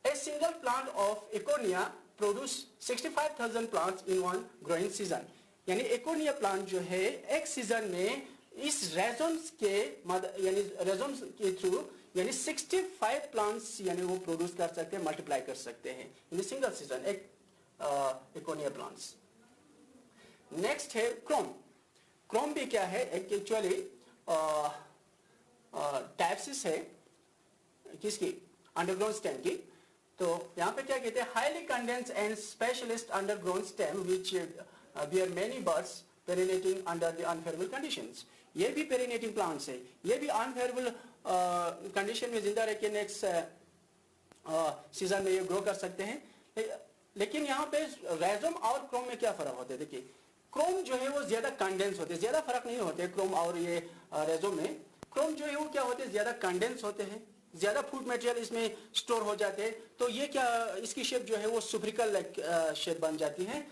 ए सिंगल प्लांट ऑफ एकोनिया produce 65,000 plants in one growing season. यानी एकोनिया प्लांट जो है एक सीजन में इस रेजोम्स के यानी रेजोम्स के थ्रू यानी 65 प्लांट्स यानी वो प्रोड्यूस कर सकते हैं, मल्टीप्लाई कर सकते हैं इन सिंगल सीजन, एक एकोनिया प्लांट्स। नेक्स्ट है क्रोम। क्रोम भी क्या है, एक एक्चुअली टाइप्सिस है किसकी, अंडरग्राउंड स्टेम की। तो यहाँ पे क्या कहते हैं, highly condense and specialist underground stem which bear many birds perinating under the unfavorable conditions। ये भी पेरिनेटिंग प्लांट्स है, ये भी अनफेवरेबल कंडीशन में जिंदा रह के नेक्स्ट सीजन में ये ग्रो कर सकते हैं। लेकिन यहाँ पे राइजोम और क्रोम में क्या फर्क होता है, देखिए क्रोम जो है वो ज्यादा कंडेंस होते हैं, ज्यादा फर्क नहीं होते क्रोम और ये राइजोम में। क्रोम जो है वो क्या होते हैं, ज्यादा कंडेंस होते हैं, ज्यादा फूड मटेरियल इसमें स्टोर हो जाते हैं। तो ये क्या, इसकी शेप जो है वो सुब्रिकल लाइक शेप बन जाती है।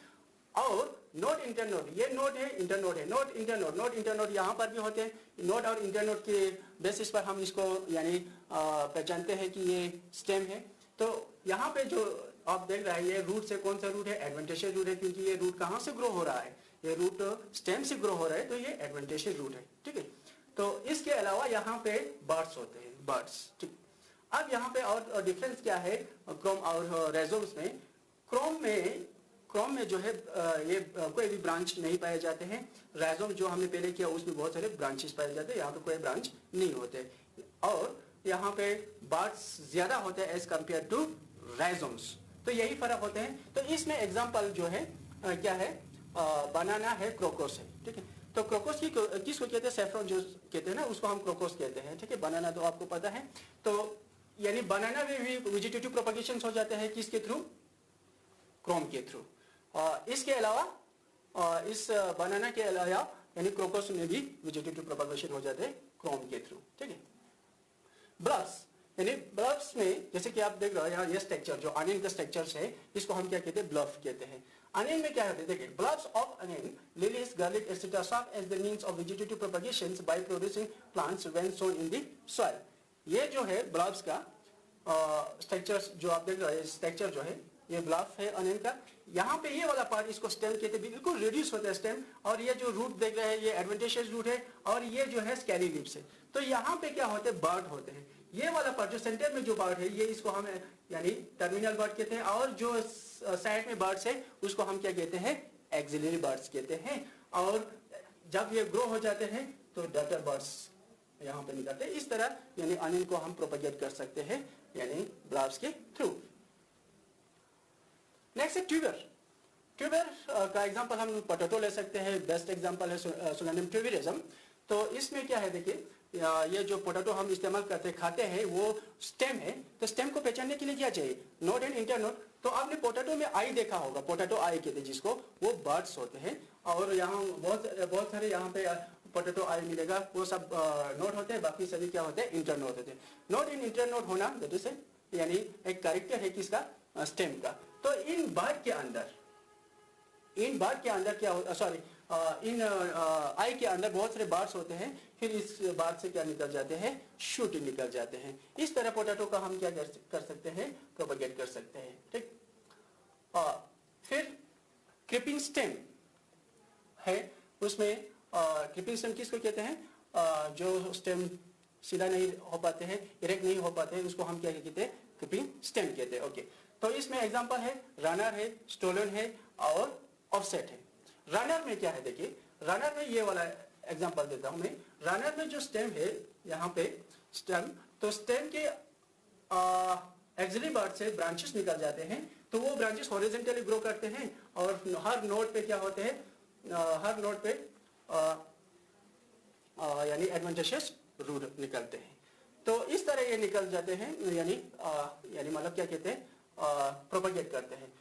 और नोड इंटरनोड, ये नोड है, इंटरनोड है, नोड इंटरनोड, नोड इंटरनोड यहाँ पर भी होते हैं। नोड और इंटरनोड के बेसिस पर हम इसको यानी पहचानते हैं कि ये स्टेम है। तो यहाँ पे जो आप देख रहे हैं, ये रूट से कौन सा रूट है, एडवेंटिशियस रूट है, क्योंकि ये रूट कहाँ से ग्रो हो रहा है, ये रूट स्टेम से ग्रो हो रहा है, तो ये एडवेंटिशियस रूट है। ठीक है, तो इसके अलावा यहाँ पे बर्ड्स होते हैं, बर्ड्स, ठीक। अब यहाँ पे और डिफरेंस क्या है क्रोम और रेजोम्स में? क्रोम में जो है ये कोई भी ब्रांच नहीं पाए जाते हैं। राइजोम जो हमने पहले किया उसमें बहुत सारे ब्रांचेस पाए जाते हैं, यहाँ पे कोई ब्रांच नहीं होते। और यहाँ पे बर्ड्स ज्यादा होते हैं एज कम्पेयर टू राइजोम्स, तो यही फर्क होते हैं। तो इसमें एग्जाम्पल जो है क्या है, बनाना है, क्रोकोस है, ठीक है। तो क्रोकोस की किसको कहते हैं? सेफ्रॉन जो कहते हैं ना, उसको हम क्रोकोस कहते हैं, ठीक है। बनाना तो आपको पता है। तो यानी बनाना में भी वेजिटेटिव प्रोपगेशन हो जाते हैं, किसके थ्रू? क्रोम के थ्रू। इसके अलावा इस बनाना के अलावा यानी क्रोकोस में भी वेजिटेटिव प्रोपगेशन हो जाते हैं क्रोम के थ्रू, ठीक है। ब्लब्स, यानी ब्लब्स में जैसे कि आप देख रहे हो यहाँ ये स्ट्रक्चर जो अनियन का स्ट्रक्चर्स है, इसको हम क्या कहते हैं? ब्लफ कहते हैं। अनियन में क्या होता है? देखिए, bulbs of onion, lilies, garlic etcetera serve as the means of vegetative propagation by producing plants when sown in the soil. ये जो है ब्लब्स का स्ट्रक्चर जो आप देख रहे हो, स्ट्रक्चर जो है ये ब्लफ है अनियन का। यहाँ पे ये वाला पार्ट इसको स्टेम कहते हैं, बिल्कुल रिड्यूस होता है स्टेम। और ये जो रूट देख रहे हैं ये एडवेंटिशियस रूट है, और ये जो है स्कैली लिप्स है। तो यहाँ पे क्या होते हैं? बर्ड होते हैं। ये वाला पार्ट जो सेंटर में जो बर्ड है, ये इसको हम यानी टर्मिनल बर्ड कहते हैं, और जो साइड में बर्ड्स है उसको हम क्या कहते हैं? एक्सिलरी बर्ड्स कहते हैं। और जब ये ग्रो हो जाते हैं तो डटर बर्ड्स यहाँ पे निकलते हैं। इस तरह यानी अनियन को हम प्रोपगेट कर सकते हैं यानी ब्लब्स के थ्रू। नेक्स्ट है ट्यूबर। ट्यूबर का एग्जांपल हम पोटैटो ले सकते हैं, बेस्ट एग्जांपल है सोलानियम ट्यूबेरिज्म। तो इसमें क्या है, देखिए ये जो पोटैटो हम इस्तेमाल करते खाते हैं वो स्टेम है। तो स्टेम को पहचानने के लिए क्या चाहिए? Node and internode. तो आपने पोटैटो में आई देखा होगा, पोटैटो आई कहते हैं जिसको, वो बर्ड्स होते हैं। और यहाँ बहुत सारे यहाँ पे पोटैटो आई मिलेगा, वो सब नोड होते हैं, बाकी सभी क्या होते हैं? इंटरनोड होते हैं। नोड इन इंटरनोड होना जैसे यानी एक कैरेक्टर है किसका? स्टेम का। तो इन बर्ड के अंदर क्या सॉरी इन आई के अंदर बहुत सारे बार्ड्स होते हैं। फिर इस बार्ड से क्या निकल जाते हैं? शूट निकल जाते हैं। इस तरह पोटैटो का हम क्या कर सकते हैं? प्रोपगेट कर सकते हैं, ठीक। फिर क्रीपिंग स्टेम है, उसमें क्रीपिंग स्टेम किसको कहते हैं? जो स्टेम सीधा नहीं हो पाते हैं, इरेक्ट नहीं हो पाते हैं, उसको हम क्या कहते हैं? क्रीपिंग स्टेम कहते हैं, ओके। तो इसमें एग्जांपल है रनर है, स्टोलन है और ऑफसेट है। रनर में क्या है? देखिए रनर में ये वाला एग्जांपल देता हूं मैं। रनर में जो स्टेम है यहाँ पे स्टेम, तो स्टेम के एक्सिलरी पार्ट से ब्रांचेस निकल जाते हैं। तो वो ब्रांचेस हॉरिजॉन्टली ग्रो करते हैं और हर नोड पे क्या होते हैं? हर नोड पे यानी एडवेंटिशियस रूट निकलते हैं। तो इस तरह ये निकल जाते हैं, यानी मतलब क्या कहते हैं? प्रोपगेट करते हैं।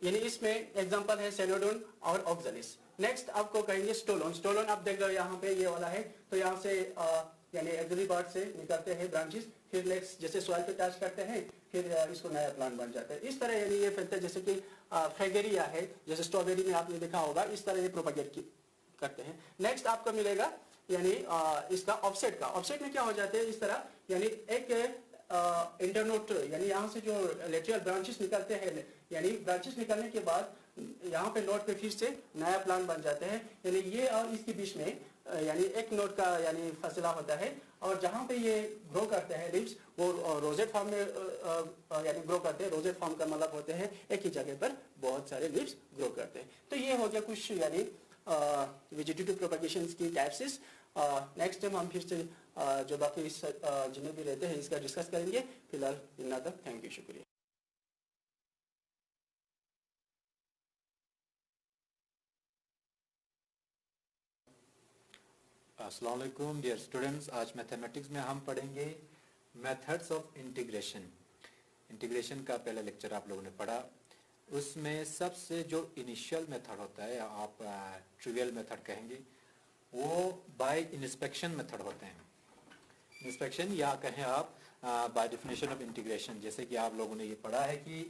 यानी इसमें एग्जांपल है सेनोडोन और ऑक्सैलिस। नेक्स्ट आपको कहेंगे स्टोलोन। स्टोलोन आप देख रहे हो यहाँ पे ये वाला है, तो यहाँ से यानी एक्सिलरी पार्ट से निकलते हैं ब्रांचेस। फिर नेक्स्ट जैसे सॉइल पे टच करते हैं, फिर इसको नया प्लांट बन जाता है। इस तरह यानी ये फैलता है, जैसे कि फ्रेगेरिया है, जैसे स्ट्रॉबेरी में आपने देखा होगा, इस तरह ये प्रोपगेट करते हैं। नेक्स्ट आपको मिलेगा यानी इसका ऑफसेट का। ऑफसेट में क्या हो जाते हैं? इस तरह यानी एक इंटरनोड, यानी यहाँ से जो लेटरल ब्रांचेस निकलते हैं, यानी ब्रांचेस निकलने के बाद यहाँ पे नोड पे फिर से नया प्लांट बन जाते हैं। यानी ये और इसके बीच में यानी एक नोड का यानी फासला होता है, और जहाँ पे ये ग्रो करते हैं लीव्स, वो रोजेट फॉर्म में यानी ग्रो करते हैं। रोजेट फॉर्म का मतलब होते हैं एक ही जगह पर बहुत सारे लीव्स ग्रो करते हैं। तो ये हो गया कुछ यानी वेजिटेटिव प्रोपगेशन की टाइप्स। नेक्स्ट टाइम हम फिर से जो बाकी जिन्हें भी रहते हैं इसका डिस्कस करेंगे। फिलहाल इतना तक, थैंक यू, शुक्रिया। अस्सलाम वालेकुम डियर स्टूडेंट्स, आज मैथमेटिक्स में हम पढ़ेंगे मेथड्स ऑफ इंटीग्रेशन। इंटीग्रेशन का पहला लेक्चर आप लोगों ने पढ़ा, उसमें सबसे जो इनिशियल मेथड होता है, आप ट्रिवियल मेथड कहेंगे, वो बाय इंस्पेक्शन मेथड होते हैं। इंस्पेक्शन या कहें आप बाय डेफिनेशन ऑफ इंटीग्रेशन, जैसे कि आप लोगों ने ये पढ़ा है कि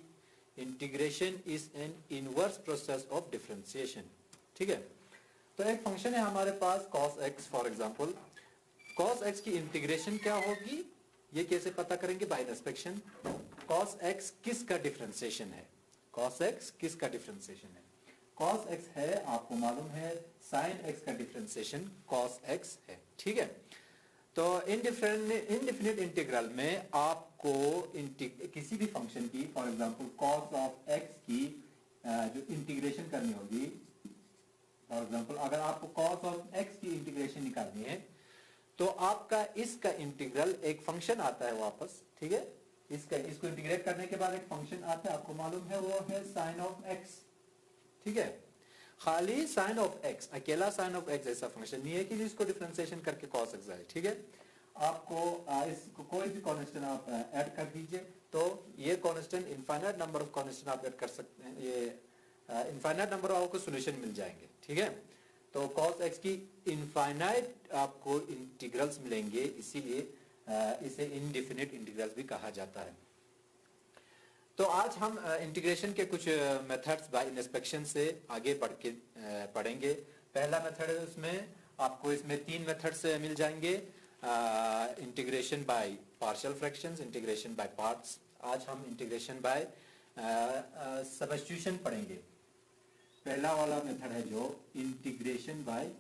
integration is an inverse process of differentiation, ठीक है। तो एक फंक्शन है हमारे पास cos x, for example cos x की इंटीग्रेशन क्या होगी, ये कैसे पता करेंगे? Bye inspection. cos x किसका डिफरेंशिएशन है? cos x किसका डिफरेंशिएशन है? cos x है, आपको मालूम है, sin x का डिफरेंशिएशन cos x है, ठीक है। तो इनडिफिनिट इंटीग्रल में आपको किसी भी फंक्शन की, for example cos of x की जो इंटीग्रेशन करनी होगी, फॉर एग्जांपल अगर आपको कॉस ऑफ एक्स की इंटीग्रेशन निकालनी है तो आपका इसका इंटीग्रल एक फंक्शन आता है वापस, ठीक है। इसको इंटीग्रेट करने के बाद एक फंक्शन आता है, आपको मालूम है वो है साइन ऑफ एक्स, ठीक है। खाली साइन ऑफ एक्स, अकेला साइन ऑफ एक्स ऐसा फंक्शन नहीं है कि जिसको डिफरेंशिएशन करके कॉस एक्स आए, ठीक है। आपको इसको कोई भी कांस्टेंट आप ऐड कर दीजिए, तो ये constant infinite number of constant आप ऐड कर सकते हैं, ये इनफाइनाइट नंबर ऑफ आपको सॉल्यूशन मिल जाएंगे, ठीक है। तो कॉस एक्स की इनफाइनाइट आपको इंटीग्रल्स मिलेंगे, इसीलिए इसे इनडिफिनिट इंटीग्रल्स भी कहा जाता है। तो आज हम इंटीग्रेशन के कुछ मेथड्स बाय इंस्पेक्शन से आगे बढ़ के पढ़ेंगे। पहला मेथड है, उसमें आपको इसमें 3 मेथड्स मिल जाएंगे, integration by partial fractions, integration by parts. आज हम इंटीग्रेशन बाय सब्स्टिट्यूशन पढ़ेंगे। पहला वाला मेथड है जो इंटीग्रेशन बाय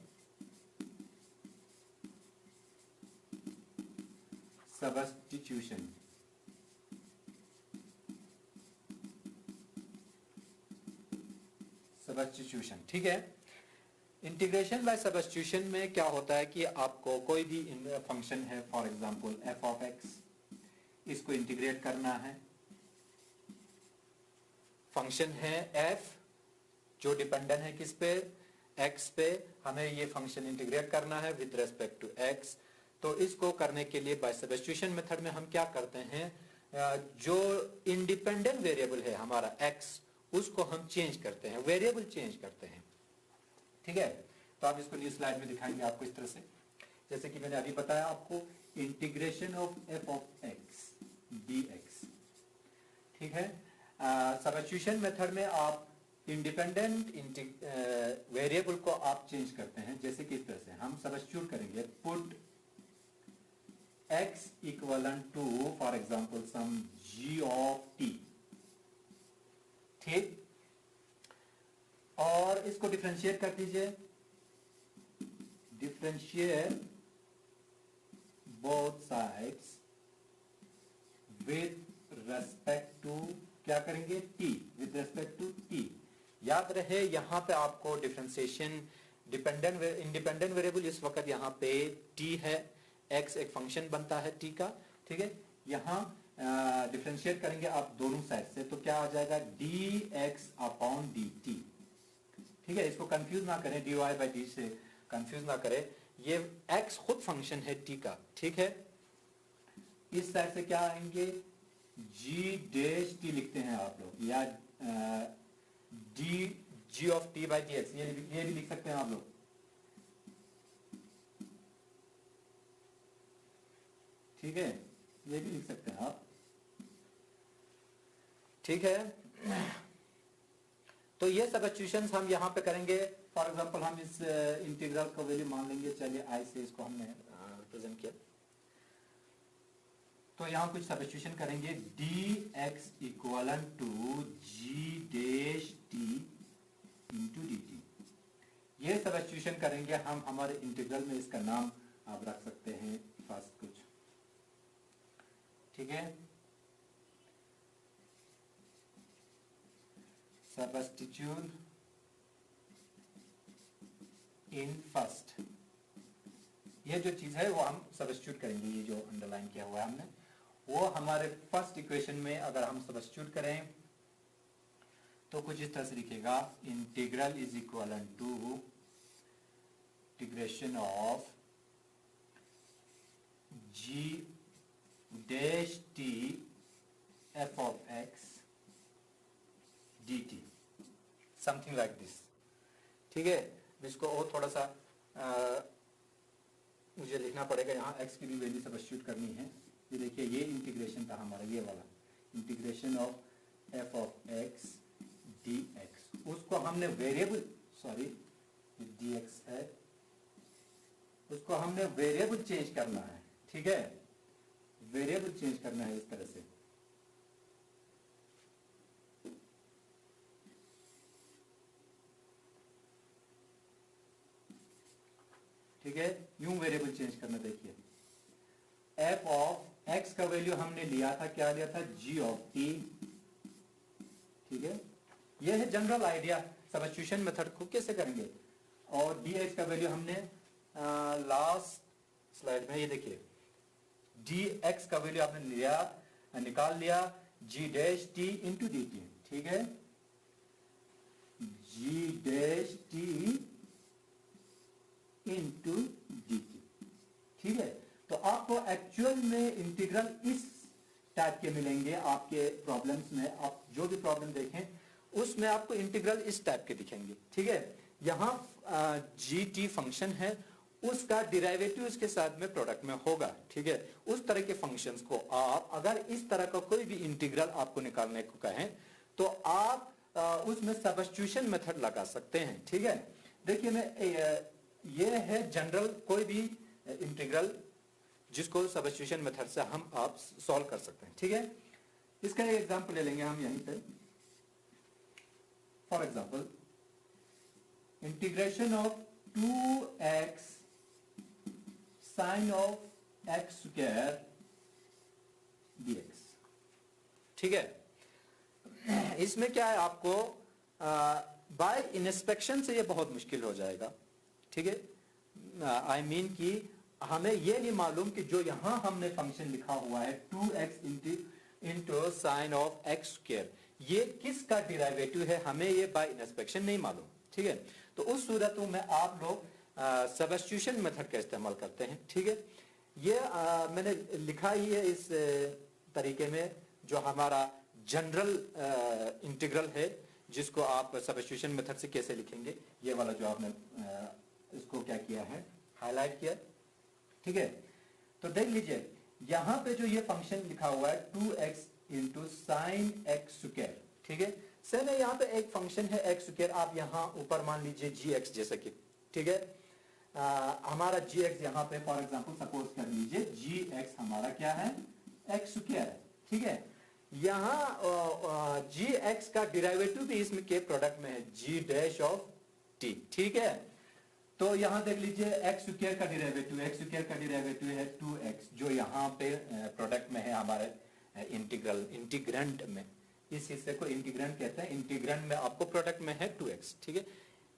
सब्स्टिट्यूशन। सब्स्टिट्यूशन, ठीक है। इंटीग्रेशन बाय सब्स्टिट्यूशन में क्या होता है कि आपको कोई भी फंक्शन है, for example F of x, इसको इंटीग्रेट करना है। फंक्शन है एफ जो डिपेंडेंट है किस पे, एक्स पे। हमें ये फंक्शन इंटीग्रेट करना है विद रेस्पेक्ट टू एक्स। तो इसको करने के लिए बाय सब्स्टिट्यूशन मेथड में हम क्या करते हैं, जो इंडिपेंडेंट वेरिएबल है हमारा एक्स, उसको हम चेंज करते हैं, वेरिएबल चेंज करते हैं, ठीक है। तो आप इसको न्यू स्लाइड में दिखाएंगे आपको इस तरह से, जैसे कि मैंने अभी बताया आपको, integration of F of x D x, ठीक है। सब्स्टिट्यूशन मेथड में आप इंडिपेंडेंट वेरिएबल को आप चेंज करते हैं, जैसे कि इस तरह से हम सब्स्टिट्यूट करेंगे, put x equal to for example some g of t, ठीक। और इसको डिफरेंशिएट कर दीजिए, differentiate both sides with respect to, क्या करेंगे, t, with respect to t। याद रहे यहां पे आपको डिफरेंशिएशन इंडिपेंडेंट वेरिएबल इस वक्त यहां पे t है, x एक फंक्शन बनता है t का, ठीक है। यहां डिफरेंशिएट करेंगे आप दोनों साइड से, तो क्या आ जाएगा, dx अपॉन dt, ठीक है। इसको कंफ्यूज ना करें, dy बाई dt से कंफ्यूज ना करें, ये x खुद फंक्शन है t का, ठीक है। इस साइड से क्या आएंगे, g डैश t लिखते हैं आप लोग, या g of t by dx, ये भी लिख सकते हैं आप लोग, ठीक है, ये भी लिख सकते हैं आप, ठीक है। तो ये सब्स्टिट्यूशंस हम यहाँ पे करेंगे। फॉर एग्जांपल हम इस इंटीग्रल को वैल्यू मान लेंगे, चलिए आई से इसको हमने रिप्रेजेंट किया, तो यहाँ कुछ सब्स्टिट्यूशन करेंगे, dx equal to g dash t into dt। ये सब्स्टिट्यूशन करेंगे हम हमारे इंटीग्रल में, इसका नाम आप रख सकते हैं फर्स्ट कुछ, ठीक है। सब्स्टिट्यूट इन फर्स्ट, ये जो चीज है वो हम सब्स्टिट्यूट करेंगे, ये जो अंडरलाइन किया हुआ है हमने, वो हमारे फर्स्ट इक्वेशन में अगर हम सब्स्टिट्यूट करें तो कुछ इस तरह से लिखेगा, integral is equal to integration of g dash t f of x dt, something like this, ठीक है। जिसको और थोड़ा सा मुझे लिखना पड़ेगा, यहाँ x की भी वैल्यू सब्स्टिट्यूट करनी है। ये देखिए, ये इंटीग्रेशन था हमारा, ये वाला integration of f of x dx, उसको हमने वेरिएबल, सॉरी dx है, उसको हमने वेरिएबल चेंज करना है, ठीक है, वेरिएबल चेंज करना है इस तरह से, ठीक है। यूं वेरिएबल चेंज करना, देखिए एफ ऑफ एक्स का वैल्यू हमने लिया था, क्या लिया था, जी ऑफ टी। ठीक है, ये है जनरल आइडिया सब्स्टिट्यूशन मेथड को कैसे करेंगे। और डी एक्स का वैल्यू हमने लास्ट स्लाइड में, ये देखिए डी एक्स का वैल्यू आपने लिया, निकाल लिया, G dash T into D T. ठीक है, G dash T into D T. ठीक है, तो आपको एक्चुअल में इंटीग्रल इस टाइप के मिलेंगे आपके प्रॉब्लम्स में। आप जो भी प्रॉब्लम देखें उसमें आपको इंटीग्रल इस टाइप के दिखेंगे। ठीक है, यहाँ जी टी फंक्शन है, उसका डिराइवेटिव उसके साथ में प्रोडक्ट में होगा। ठीक है, उस तरह के फंक्शंस को आप अगर इस तरह का कोई भी इंटीग्रल आपको निकालने को कहें तो आप उसमें सब्स्टिट्यूशन मेथड लगा सकते हैं। ठीक है, देखिए मैं ये है जनरल कोई भी इंटीग्रल जिसको सब्स्टिट्यूशन मेथड से हम आप सॉल्व कर सकते हैं। ठीक है, इसका एक एग्जांपल ले लेंगे हम यहीं पे। For example integration of 2x sine of x square dx। ठीक है, इसमें क्या है, आपको बाय इंस्पेक्शन से ये बहुत मुश्किल हो जाएगा। ठीक है, आई मीन कि हमें ये नहीं मालूम कि जो यहां हमने फंक्शन लिखा हुआ है 2x into sine of x square, ये किसका डिराइवेटिव है, हमें ये बाय इंस्पेक्शन नहीं मालूम। ठीक है, तो उस सूरतों में आप लोग सब्स्टिट्यूशन मेथड का इस्तेमाल करते हैं। ठीक है, ये मैंने लिखा ही है इस तरीके में, जो हमारा जनरल इंटीग्रल है जिसको आप सब्स्टिट्यूशन मेथड से कैसे लिखेंगे, ये वाला जो आपने इसको क्या किया है, हाईलाइट किया। ठीक है, तो देख लीजिए यहां पे जो ये फंक्शन लिखा हुआ है 2x into sine x square. ठीक है, सेम है, यहाँ पे एक फंक्शन है एक्स स्क्वायर, आप यहाँ ऊपर मान लीजिए जी एक्स जैसे कि। ठीक है, हमारा जी एक्स यहाँ पे फॉर एग्जांपल सपोज कर लीजिए जी एक्स हमारा क्या है, एक्स स्क्वायर है। ठीक है, यहाँ जी एक्स का डिराइवेटिव भी इसमें के प्रोडक्ट में है, जी डैश ऑफ टी। ठीक है, तो यहाँ देख लीजिए एक्स स्क्वायर का डिराइवेटिव, एक्स स्क्वायर का डिराइवेटिव है 2x, जो यहाँ पे प्रोडक्ट में है हमारे इंटीग्रल इंटीग्रेंट में। इस हिस्से को इंटीग्रेंट कहते हैं, इंटीग्रेंट में आपको प्रोडक्ट में है 2x। ठीक है,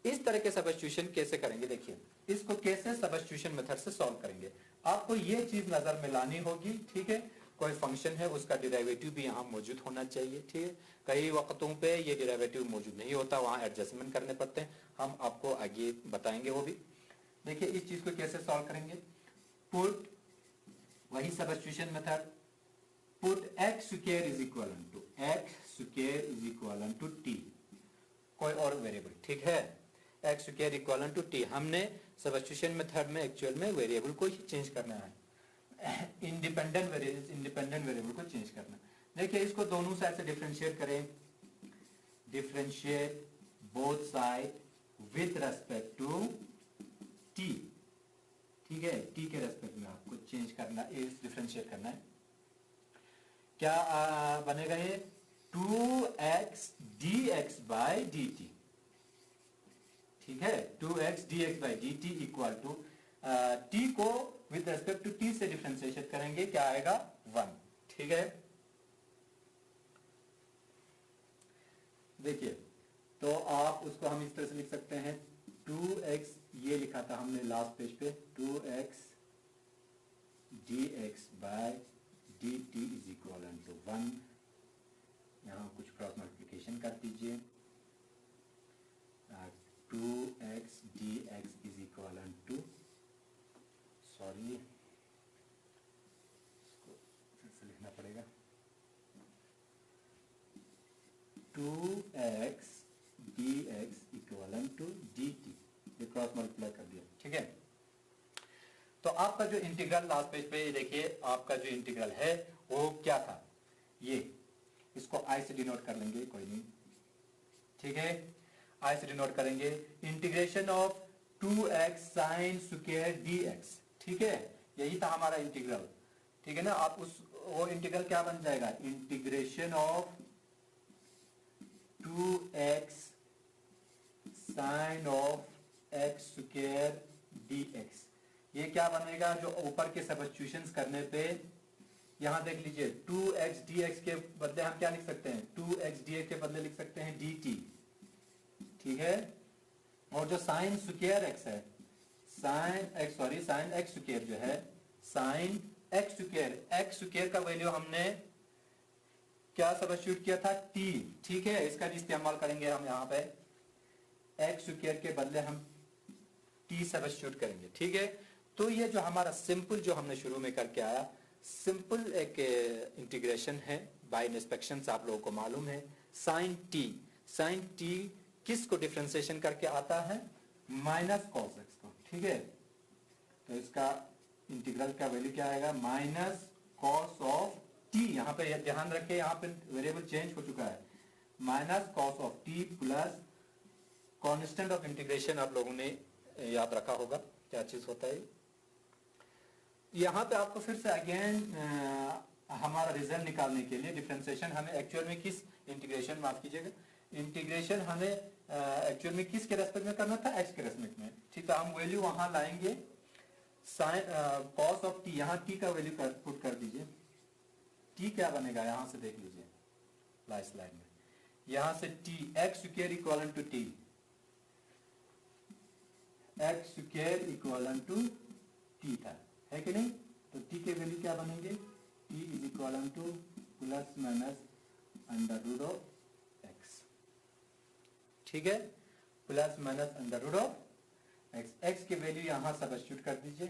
इस तरह के सब्स्टिट्यूशन कैसे करेंगे, देखिए इसको कैसे सब्स्टिट्यूशन मेथड से सॉल्व करेंगे। आपको ये चीज नजर में लानी होगी। ठीक है, कोई फंक्शन है उसका डिराइवेटिव भी यहाँ मौजूद होना चाहिए। ठीक है, कई वक्तों पे ये डिराइवेटिव मौजूद नहीं होता, वहां एडजस्टमेंट करने पड़ते हैं, हम आपको आगे बताएंगे वो भी। देखिए इस चीज को कैसे सॉल्व करेंगे, पुट वही substitution method, put x square is equal to t, कोई और वेरिएबल। ठीक है, x square equal to t, हमने सब्स्टिट्यूशन मेथड में एक्चुअल में वेरिएबल को ही चेंज करना है, इंडिपेंडेंट वेरिएबल को चेंज करना है। देखिए इसको दोनों साइड से डिफरेंशिएट करें, differentiate both side with respect to t। ठीक है, t के रेस्पेक्ट में आपको चेंज करना, डिफरेंशिएट करना है। क्या बनेगा ये 2x dx बाई dt। ठीक है, 2x dx by dt equal to t को विद रेस्पेक्ट टू t से डिफरेंशिएट करेंगे, क्या आएगा 1। ठीक है, देखिए तो आप उसको हम इस तरह से लिख सकते हैं 2x, ये लिखा था हमने लास्ट पेज पे, 2x dx by dt is equal to 1। यहाँ कुछ क्रॉस मल्टीप्लिकेशन कर दीजिए, 2x dx is equal to, sorry इसको फिर से लिखना पड़ेगा, 2x dx equal to dt, ये क्रॉस मल्टीप्लाई कर दिया। ठीक है, तो आपका जो इंटीग्रल लास्ट पेज पे देखिए, आपका जो इंटीग्रल है वो क्या था, ये इसको i से डिनोट कर लेंगे, कोई नहीं। ठीक है, i से डिनोट करेंगे, integration of 2x sine square dx। ठीक है, यही था हमारा इंटीग्रल। ठीक है ना, आप उस वो इंटीग्रल क्या बन जाएगा, integration of 2x sine of x square dx। ये क्या बनेगा, जो ऊपर के सब्स्टिट्यूशंस करने पे यहां देख लीजिए 2x dx के बदले हम क्या लिख सकते हैं, 2x dx के बदले लिख सकते हैं dt, ठीक है। और जो साइन स्क्वायर x है, साइन x स्क्वायर जो है, साइन x स्क्वायर का वैल्यू हमने क्या सब्स्टिट्यूट किया था, t, ठीक है। इसका भी इस्तेमाल करेंगे हम यहाँ पे, x स्क्वायर के बदले हम t सब्स्टिट्यूट करेंगे, ठीक है। तो ये जो हमारा सिंपल जो हमने शुरू में करके आया, सिंपल एक इंटीग्रेशन है बाय इंस्पेक्शन, आप लोगों को मालूम है। साइन t किस को डिफरेंशिएशन करके आता है, माइनस कॉस एक्स को, ठीक है। तो इसका इंटीग्रल का वैल्यू क्या आएगा, माइनस कॉस ऑफ t, यहाँ पे ध्यान रखें, यहाँ पे वेरिएबल चेंज हो चुका है, minus cos of t plus constant of integration, आप लोगों ने याद रखा होगा क्या चीज होता है। यहाँ पे आपको फिर से अगेन हमारा रिजल्ट निकालने के लिए डिफरेंशिएशन हमें एक्चुअल में किस इंटीग्रेशन, माफ कीजिएगा, इंटीग्रेशन हमें एक्चुअल में किसके रेस्पेक्ट में करना था, x के रेस्पेक्ट में, ठीक है। हम वैल्यू वहां लाएंगे, साइन कॉस ऑफ t, यहाँ t का वैल्यू पुट कर दीजिए, t क्या बनेगा यहां से देख लीजिए लास्ट स्लाइड में, यहां से t x square equal to t, x square equal to t था, है कि नहीं। तो t के वैल्यू क्या बनेंगे, t is equal to plus minus under root of x, ठीक है, plus minus under root of x, x के वैल्यू यहां सब्स्टिट्यूट कर दीजिए,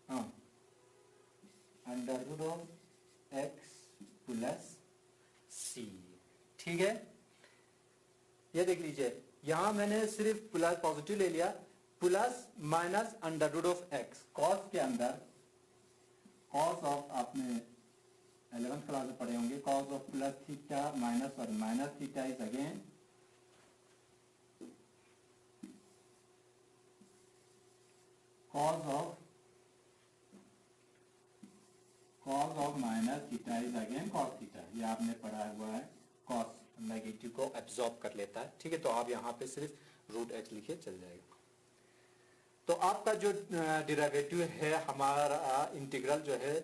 हाँ, under root of x plus c, ठीक है। ये देख लीजिए, यहां मैंने सिर्फ प्लस पॉजिटिव ले लिया, plus minus under root of x, cos के अंदर, कॉस ऑफ आपने 11th क्लास में पढ़े होंगे, cos of plus theta minus और minus theta is again cos of minus theta is again cos theta, ये आपने पढ़ा हुआ है, कॉस नेगेटिव को एब्जॉर्ब कर लेता है, ठीक है। तो आप यहाँ पे सिर्फ रूट एक्स लिखिए चल जाएगा। तो आपका जो डेरिवेटिव है हमारा इंटीग्रल जो है,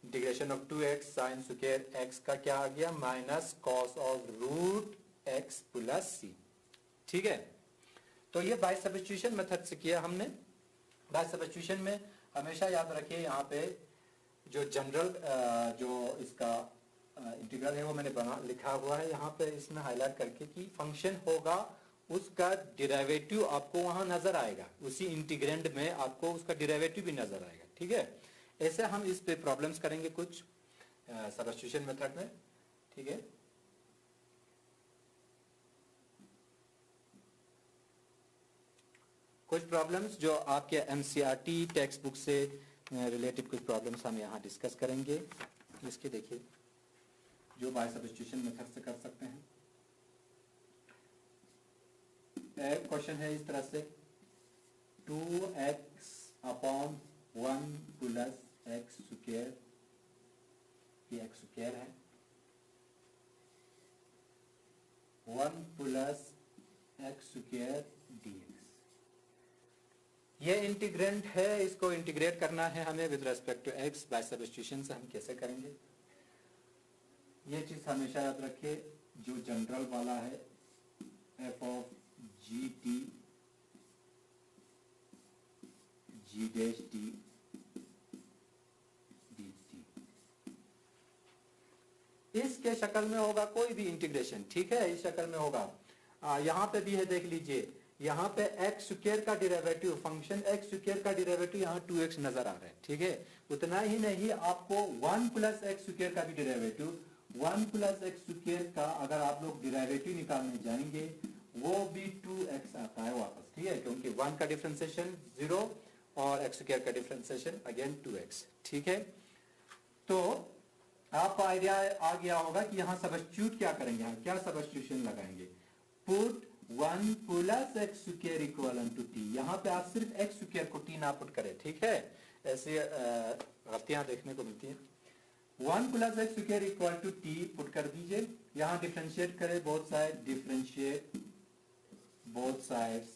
integration of 2x sine square x का क्या आ गया, minus cos of root x plus c, ठीक है। तो ये बाय सब्स्टिट्यूशन मेथड से किया हमने। बाय सब्स्टिट्यूशन में हमेशा याद रखिए, यहाँ पे जो जनरल जो इसका इंटीग्रल है वो मैंने लिखा हुआ है यहाँ पे, इसमें हाईलाइट करके कि फंक्शन होगा, उसका डेरिवेटिव आपको वहां नजर आएगा, उसी इंटीग्रेंड में आपको उसका डेरिवेटिव भी नजर आएगा, ठीक है। ऐसे हम इस पे प्रॉब्लम्स करेंगे कुछ सब्स्टिट्यूशन मेथड में, ठीक है। कुछ प्रॉब्लम्स जो आपके एमसीईआरटी टेक्स्ट बुक से रिलेटेड कुछ प्रॉब्लम्स हम यहाँ डिस्कस करेंगे। इसके देखिए, जो बाय सब्स्टिट्यूशन मेथड से कर सकते हैं। एक क्वेश्चन है इस तरह से, 2x upon 1 plus x square, ये एक्स स्क्वायर है, 1 प्लस एक्स स्क्वायर dx, ये इंटीग्रेंट है, इसको इंटीग्रेट करना है हमें with respect to x by substitution से। हम कैसे करेंगे, ये चीज हमेशा याद रखिए, जो जनरल वाला है f of G T G dash T d T, इसके शक्ल में होगा कोई भी इंटीग्रेशन, ठीक है, इस शक्ल में होगा। यहाँ पे भी है, देख लीजिए, यहाँ पे एक्स स्क्वायर का डेरिवेटिव, फंक्शन एक्स स्क्वायर का डेरिवेटिव यहाँ 2x नजर आ रहा है, ठीक है। उतना ही नहीं, आपको 1 प्लस एक्स स्क्वायर का भी डेरिवेटिव, 1 प्लस एक्स स्क्वायर का अगर आप लोग डेरिवेटिव निकालने जाएंगे वो भी 2x आता है वापस, ठीक है, क्योंकि 1 का डिफरेंशिएशन 0 और एक्स स्क्वायर का डिफरेंशिएशन अगेन 2x, ठीक है। तो आपको आइडिया आ गया होगा कि यहाँ सब्स्टिट्यूट क्या करेंगे, यहाँ क्या सब्स्टिट्यूशन लगाएंगे, put 1 plus x square equal to t, यहाँ पे आप सिर्फ एक्स स्क्वायर को टी ना पुट करें, ठीक है, ऐसे गलतियां देखने को मिलती हैं। 1 plus x square equal to t put कर दीजिए, यहाँ डिफरेंशिएट करें both side, differentiate both sides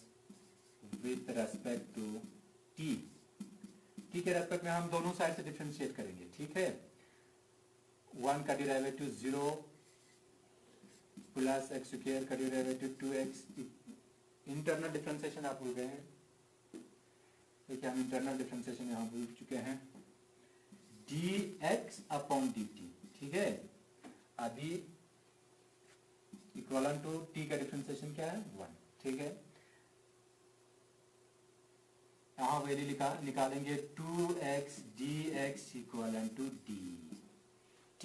with respect to t. T के रेस्पेक्ट में हम दोनों साइड से डिफरेंशिएट करेंगे, ठीक है। 1 का डेरिवेटिव 0 प्लस एक्स स्क्वायर का डेरिवेटिव 2x। इंटरनल डिफरेंशिएशन आप भूल गए हैं, देखिए हम इंटरनल डिफरेंशिएशन यहाँ भूल चुके हैं। dx अपॉन dt, ठीक है। अभी इक्वल टू t का डिफरेंशिएशन क्या है 1, ठीक है। यहाँ वैल्यू निकालेंगे 2x dx equal to dt।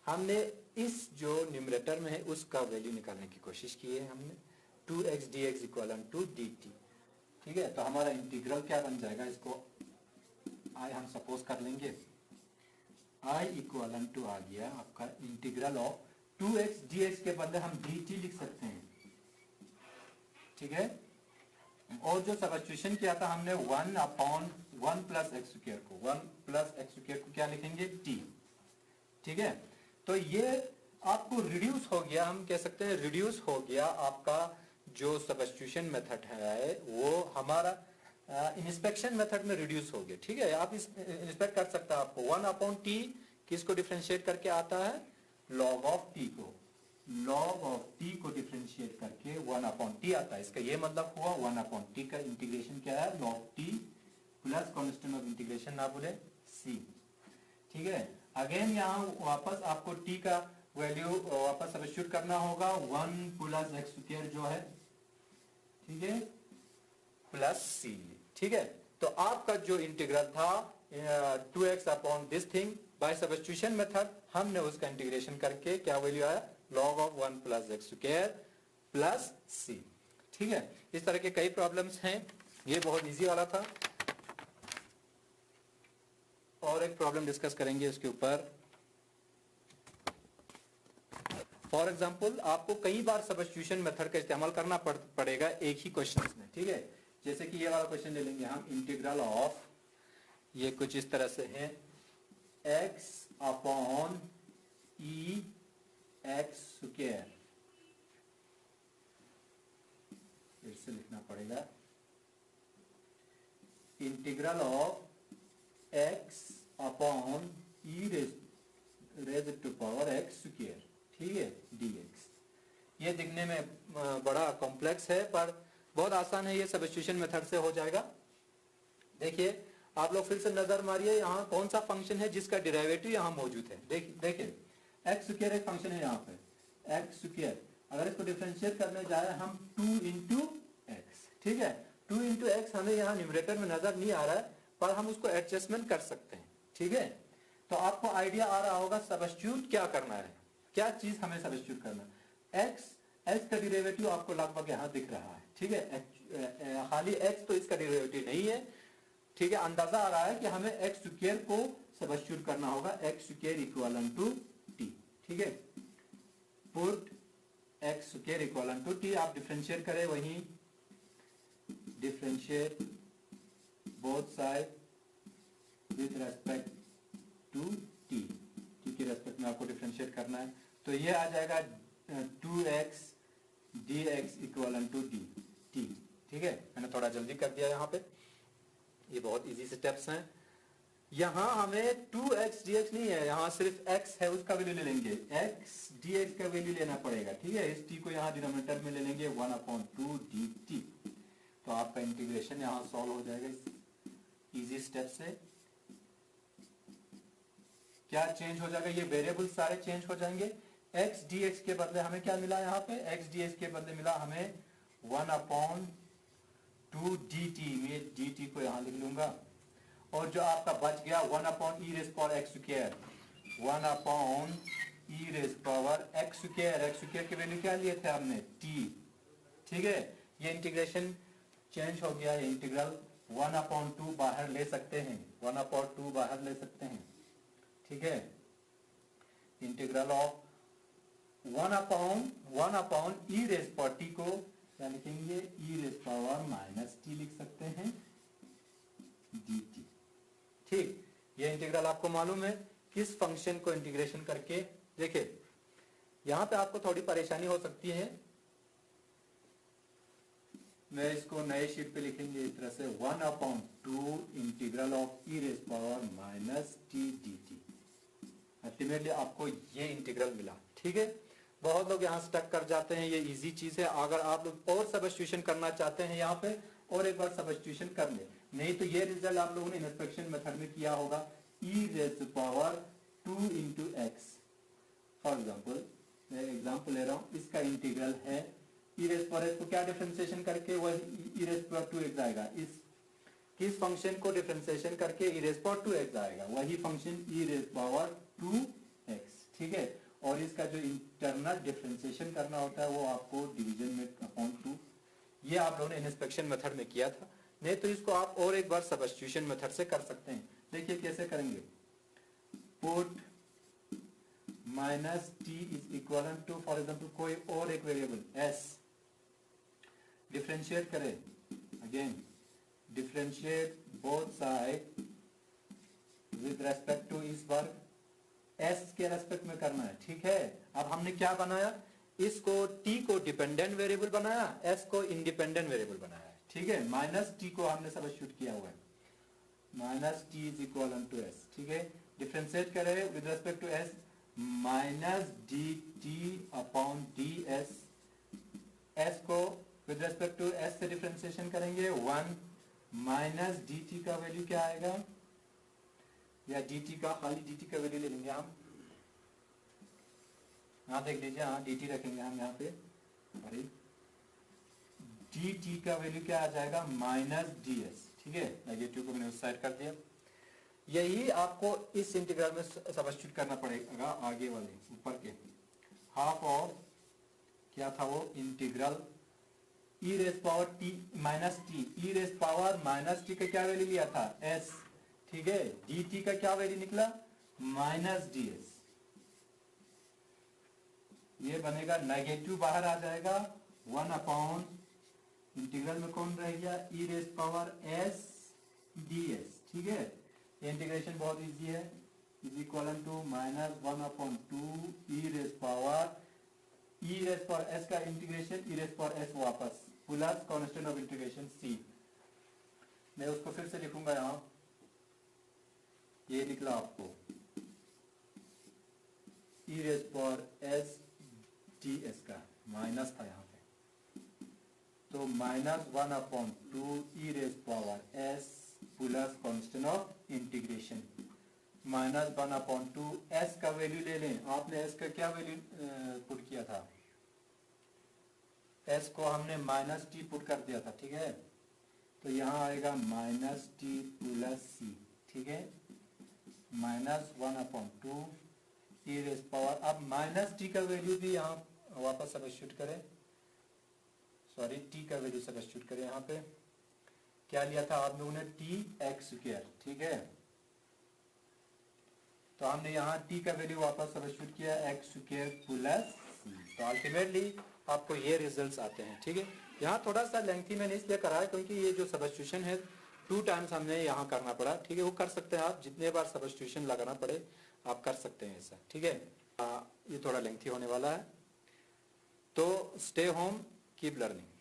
हमने इस जो न्यूमरेटर में है उसका वैल्यू निकालने की कोशिश की है हमने, 2x dx equal to dt, ठीक है। तो हमारा इंटीग्रल क्या बन जाएगा, इसको i हम सपोज कर लेंगे। i इक्वल टू आ गया आपका इंटीग्रल ऑफ 2x dx के बदले हम dt लिख सकते हैं, ठीक है। और जो सब्स्टिट्यूशन किया था हमने 1 अपॉन 1 प्लस एक्स स्क्वायर को, 1 प्लस एक्स स्क्वायर को क्या लिखेंगे t, ठीक है। तो ये आपको रिड्यूस हो गया, हम कह सकते हैं रिड्यूस हो गया आपका जो सब्स्टिट्यूशन मेथड है वो हमारा इंस्पेक्शन मेथड में रिड्यूस हो गया, ठीक है। आप इस इंस्पेक्ट कर सकते हैं, आपको 1 अपॉन टी किसको डिफरेंशिएट करके आता है, लॉग ऑफ टी को, लॉग ऑफ टी को डिफरेंशिएट करके 1 अपॉन टी आता है। इसका ये मतलब हुआ 1 अपॉन टी का इंटीग्रेशन क्या है, log T plus constant of integration ना बोले सी, ठीक है। अगेन यहाँ वापस आपको टी का वैल्यू वापस सब्स्टिट्यूट करना होगा, 1 प्लस एक्स स्क्वायर जो है, ठीक है, प्लस सी, ठीक है। तो आपका जो इंटीग्रल था 2x upon this thing by substitution method, हमने उसका इंटीग्रेशन करके क्या वैल्यू आया, log of 1 plus x square plus C, ठीक है। इस तरह के कई प्रॉब्लम्स हैं, ये बहुत इजी वाला था। और एक प्रॉब्लम डिस्कस करेंगे इसके ऊपर। फॉर एग्जाम्पल आपको कई बार सब्स्टिट्यूशन मेथड का इस्तेमाल करना पड़ेगा एक ही क्वेश्चन में, ठीक है। जैसे कि ये वाला क्वेश्चन ले लेंगे हम, इंटीग्रल ऑफ, ये कुछ इस तरह से है, x upon e x square, फिर से लिखना पड़ेगा, integral of x upon e raise to power x square, ठीक है, dx। ये दिखने में बड़ा कॉम्प्लेक्स है पर बहुत आसान है, ये सब्स्टिट्यूशन मेथड से हो जाएगा। देखिए आप लोग फिर से नजर मारिए, यहाँ कौन सा फंक्शन है जिसका डेरिवेटिव यहाँ मौजूद है। देखिए एक्स स्क्वायर एक फंक्शन है यहाँ पे, एक्स स्क्वायर, अगर इसको डिफरेंशिएट करने जाए हम 2 इंटू एक्स, ठीक है। 2 इंटू एक्स हमें यहाँ न्यूमरेटर में नजर नहीं आ रहा है पर हम उसको एडजस्टमेंट कर सकते हैं, ठीक है। तो आपको आइडिया आ रहा होगा सब्स्टिट्यूट क्या करना है, क्या चीज हमें सब्स्टिट्यूट करना है। एक्स का डेरिवेटिव आपको लगभग यहाँ दिख रहा है, ठीक है। खाली एक्स तो इसका डेरिवेटिव नहीं है, ठीक है। अंदाजा आ रहा है कि हमें एक्स स्क्वायर को सब्स्टिट्यूट करना होगा, x square equal to t, ठीक है। Put x square equal to t, आप डिफरेंशिएट करें, वहीं differentiate both side with respect to t, t के रेस्पेक्ट में आपको डिफरेंशिएट करना है। तो ये आ जाएगा 2x dx equal to t, ठीक है। मैंने थोड़ा जल्दी कर दिया यहाँ पे, ये बहुत इजी स्टेप्स हैं। यहाँ हमें 2x dx नहीं है, यहाँ सिर्फ x है, उसका वैल्यू ले लेंगे, x dx का वैल्यू लेना पड़ेगा, ठीक है। इस t को यहाँ डिनोमिनेटर में ले लेंगे 1/2 dt। तो आपका इंटीग्रेशन यहाँ सॉल्व हो जाएगा इस इजी स्टेप से। क्या चेंज हो जाएगा, ये वेरिएबल सारे चेंज हो जाएंगे। x dx के बदले हमें क्या मिला, यहाँ पे x dx के बदले मिला हमें 1/2 dt, में dt को यहाँ लिख लूंगा। और जो आपका बच गया 1/e rays power x square, 1/e rays power x square, x square की वैल्यू क्या लिए थे हमने, t, ठीक है। ये इंटीग्रेशन चेंज हो गया, ये इंटीग्रल 1/2 बाहर ले सकते हैं, 1/2 बाहर ले सकते हैं, ठीक है। Integral of 1/e rays power t को क्या लिखेंगे, e rays power minus t लिख सकते हैं dt, ठीक। ये इंटीग्रल आपको मालूम है किस फंक्शन को इंटीग्रेशन करके। देखिए यहाँ पे आपको थोड़ी परेशानी हो सकती है, मैं इसको नए शीट पे लिखेंगे इस तरह से 1/2 integral of e raise power minus t d t. Ultimately आपको ये इंटीग्रल मिला। ठीक है, बहुत लोग यहाँ स्टक कर जाते हैं, ये इजी चीज है। अगर आप लोग और सब्स्टिट्यूशन करना चाहते हैं यहाँ पे और एक बार सब्स्टिट्यूशन कर ले, नहीं तो ये रिजल्ट आप लोगों ने इंस्पेक्शन मेथड में किया होगा, E raise power 2 into X. For example मैं एग्जाम्पल ले रहा हूँ, इसका इंटीग्रल है ई रेज पावर एक्स को क्या डिफरेंशिएशन करके वह ई रेज पावर 2 एक्स आएगा। इस किस फंक्शन को डिफरेंशिएशन करके ई रेज पावर 2 एक्स आएगा, वही फंक्शन ई रेज पावर 2 एक्स। ठीक है, और इसका जो इंटरनल डिफरेंशिएशन करना होता है वो आपको डिवीजन में अपॉन 2, ये आप लोगों ने इंस्पेक्शन मेथड में किया था। नहीं तो इसको आप और एक बार सब्स्टिट्यूशन मेथड से कर सकते हैं। देखिए कैसे करेंगे, put minus t is equal to for example कोई और एक वेरिएबल एस, डिफरेंशिएट करें, again differentiate both side with respect to s वर्ग, एस के रेस्पेक्ट में करना है। ठीक है, अब हमने क्या बनाया, इसको t को डिपेंडेंट वेरिएबल बनाया, s को इंडिपेंडेंट वेरिएबल बनाया। ठीक है, माइनस t को हमने सब्स्टिट्यूट किया हुआ है, minus t is equal to s. ठीक है, डिफरेंशिएट करें with respect to s, minus d t upon d s. s को विद रेस्पेक्ट टू s से डिफरेंशिएशन करेंगे 1 माइनस डी टी का वैल्यू क्या आएगा, या dt का खाली dt का वैल्यू ले लेंगे हम, हाँ देख लीजिए, हाँ dt रखेंगे हम यहाँ पे, सॉरी dt का वैल्यू क्या आ जाएगा माइनस ds। ठीक है, नेगेटिव को मैंने उस साइड कर दिया। यही आपको इस इंटीग्रल में सब्स्टिट्यूट करना पड़ेगा, आगे वाले ऊपर के हाफ ऑफ क्या था वो integral E raise power T minus T, E raise power minus T का क्या वैल्यू लिया था s। ठीक है, dt का क्या वैल्यू निकला माइनस ds, ये बनेगा नेगेटिव बाहर आ जाएगा 1 अपॉन इंटीग्रल में कौन रह गया e raise power s ds। ठीक है, ये इंटीग्रेशन बहुत इजी है, is equal to minus 1 upon 2 e raise power s का integration e raise power s वापस plus constant of integration c। मैं उसको फिर से लिखूंगा यहाँ, ये निकला आपको e raise power s ds का माइनस था यहाँ पे, तो minus 1 upon 2 e raise power s plus constant of integration minus 1 upon 2 s का वैल्यू ले लें। आपने s का क्या वैल्यू पुट किया था, s को हमने माइनस टी पुट कर दिया था। ठीक है, तो यहाँ आएगा माइनस टी प्लस सी। ठीक है, minus 1 upon 2 e raise power, अब माइनस टी का वैल्यू भी यहाँ वापस सब्स्टिट्यूट करें, सॉरी टी का वैल्यू सब्स्टिट्यूट करें। यहाँ पे क्या लिया था आप लोगों ने टी एक्स स्क्वायर। ठीक है, तो हमने यहाँ टी का वैल्यू वापस सब्स्टिट्यूट किया एक्स स्क्वायर प्लस सी, तो अल्टीमेटली आपको ये रिजल्ट्स आते हैं। ठीक है, यहाँ थोड़ा सा लेंथी मैंने इसलिए करा है क्योंकि ये जो सब्स्टिट्यूशन है 2 टाइम्स हमने यहाँ करना पड़ा। ठीक है, वो कर सकते हैं आप, जितने बार सब्स्टिट्यूशन लगाना पड़े आप कर सकते हैं ऐसा। ठीक है, ये थोड़ा लेंथी होने वाला है, तो स्टे होम कीप लर्निंग।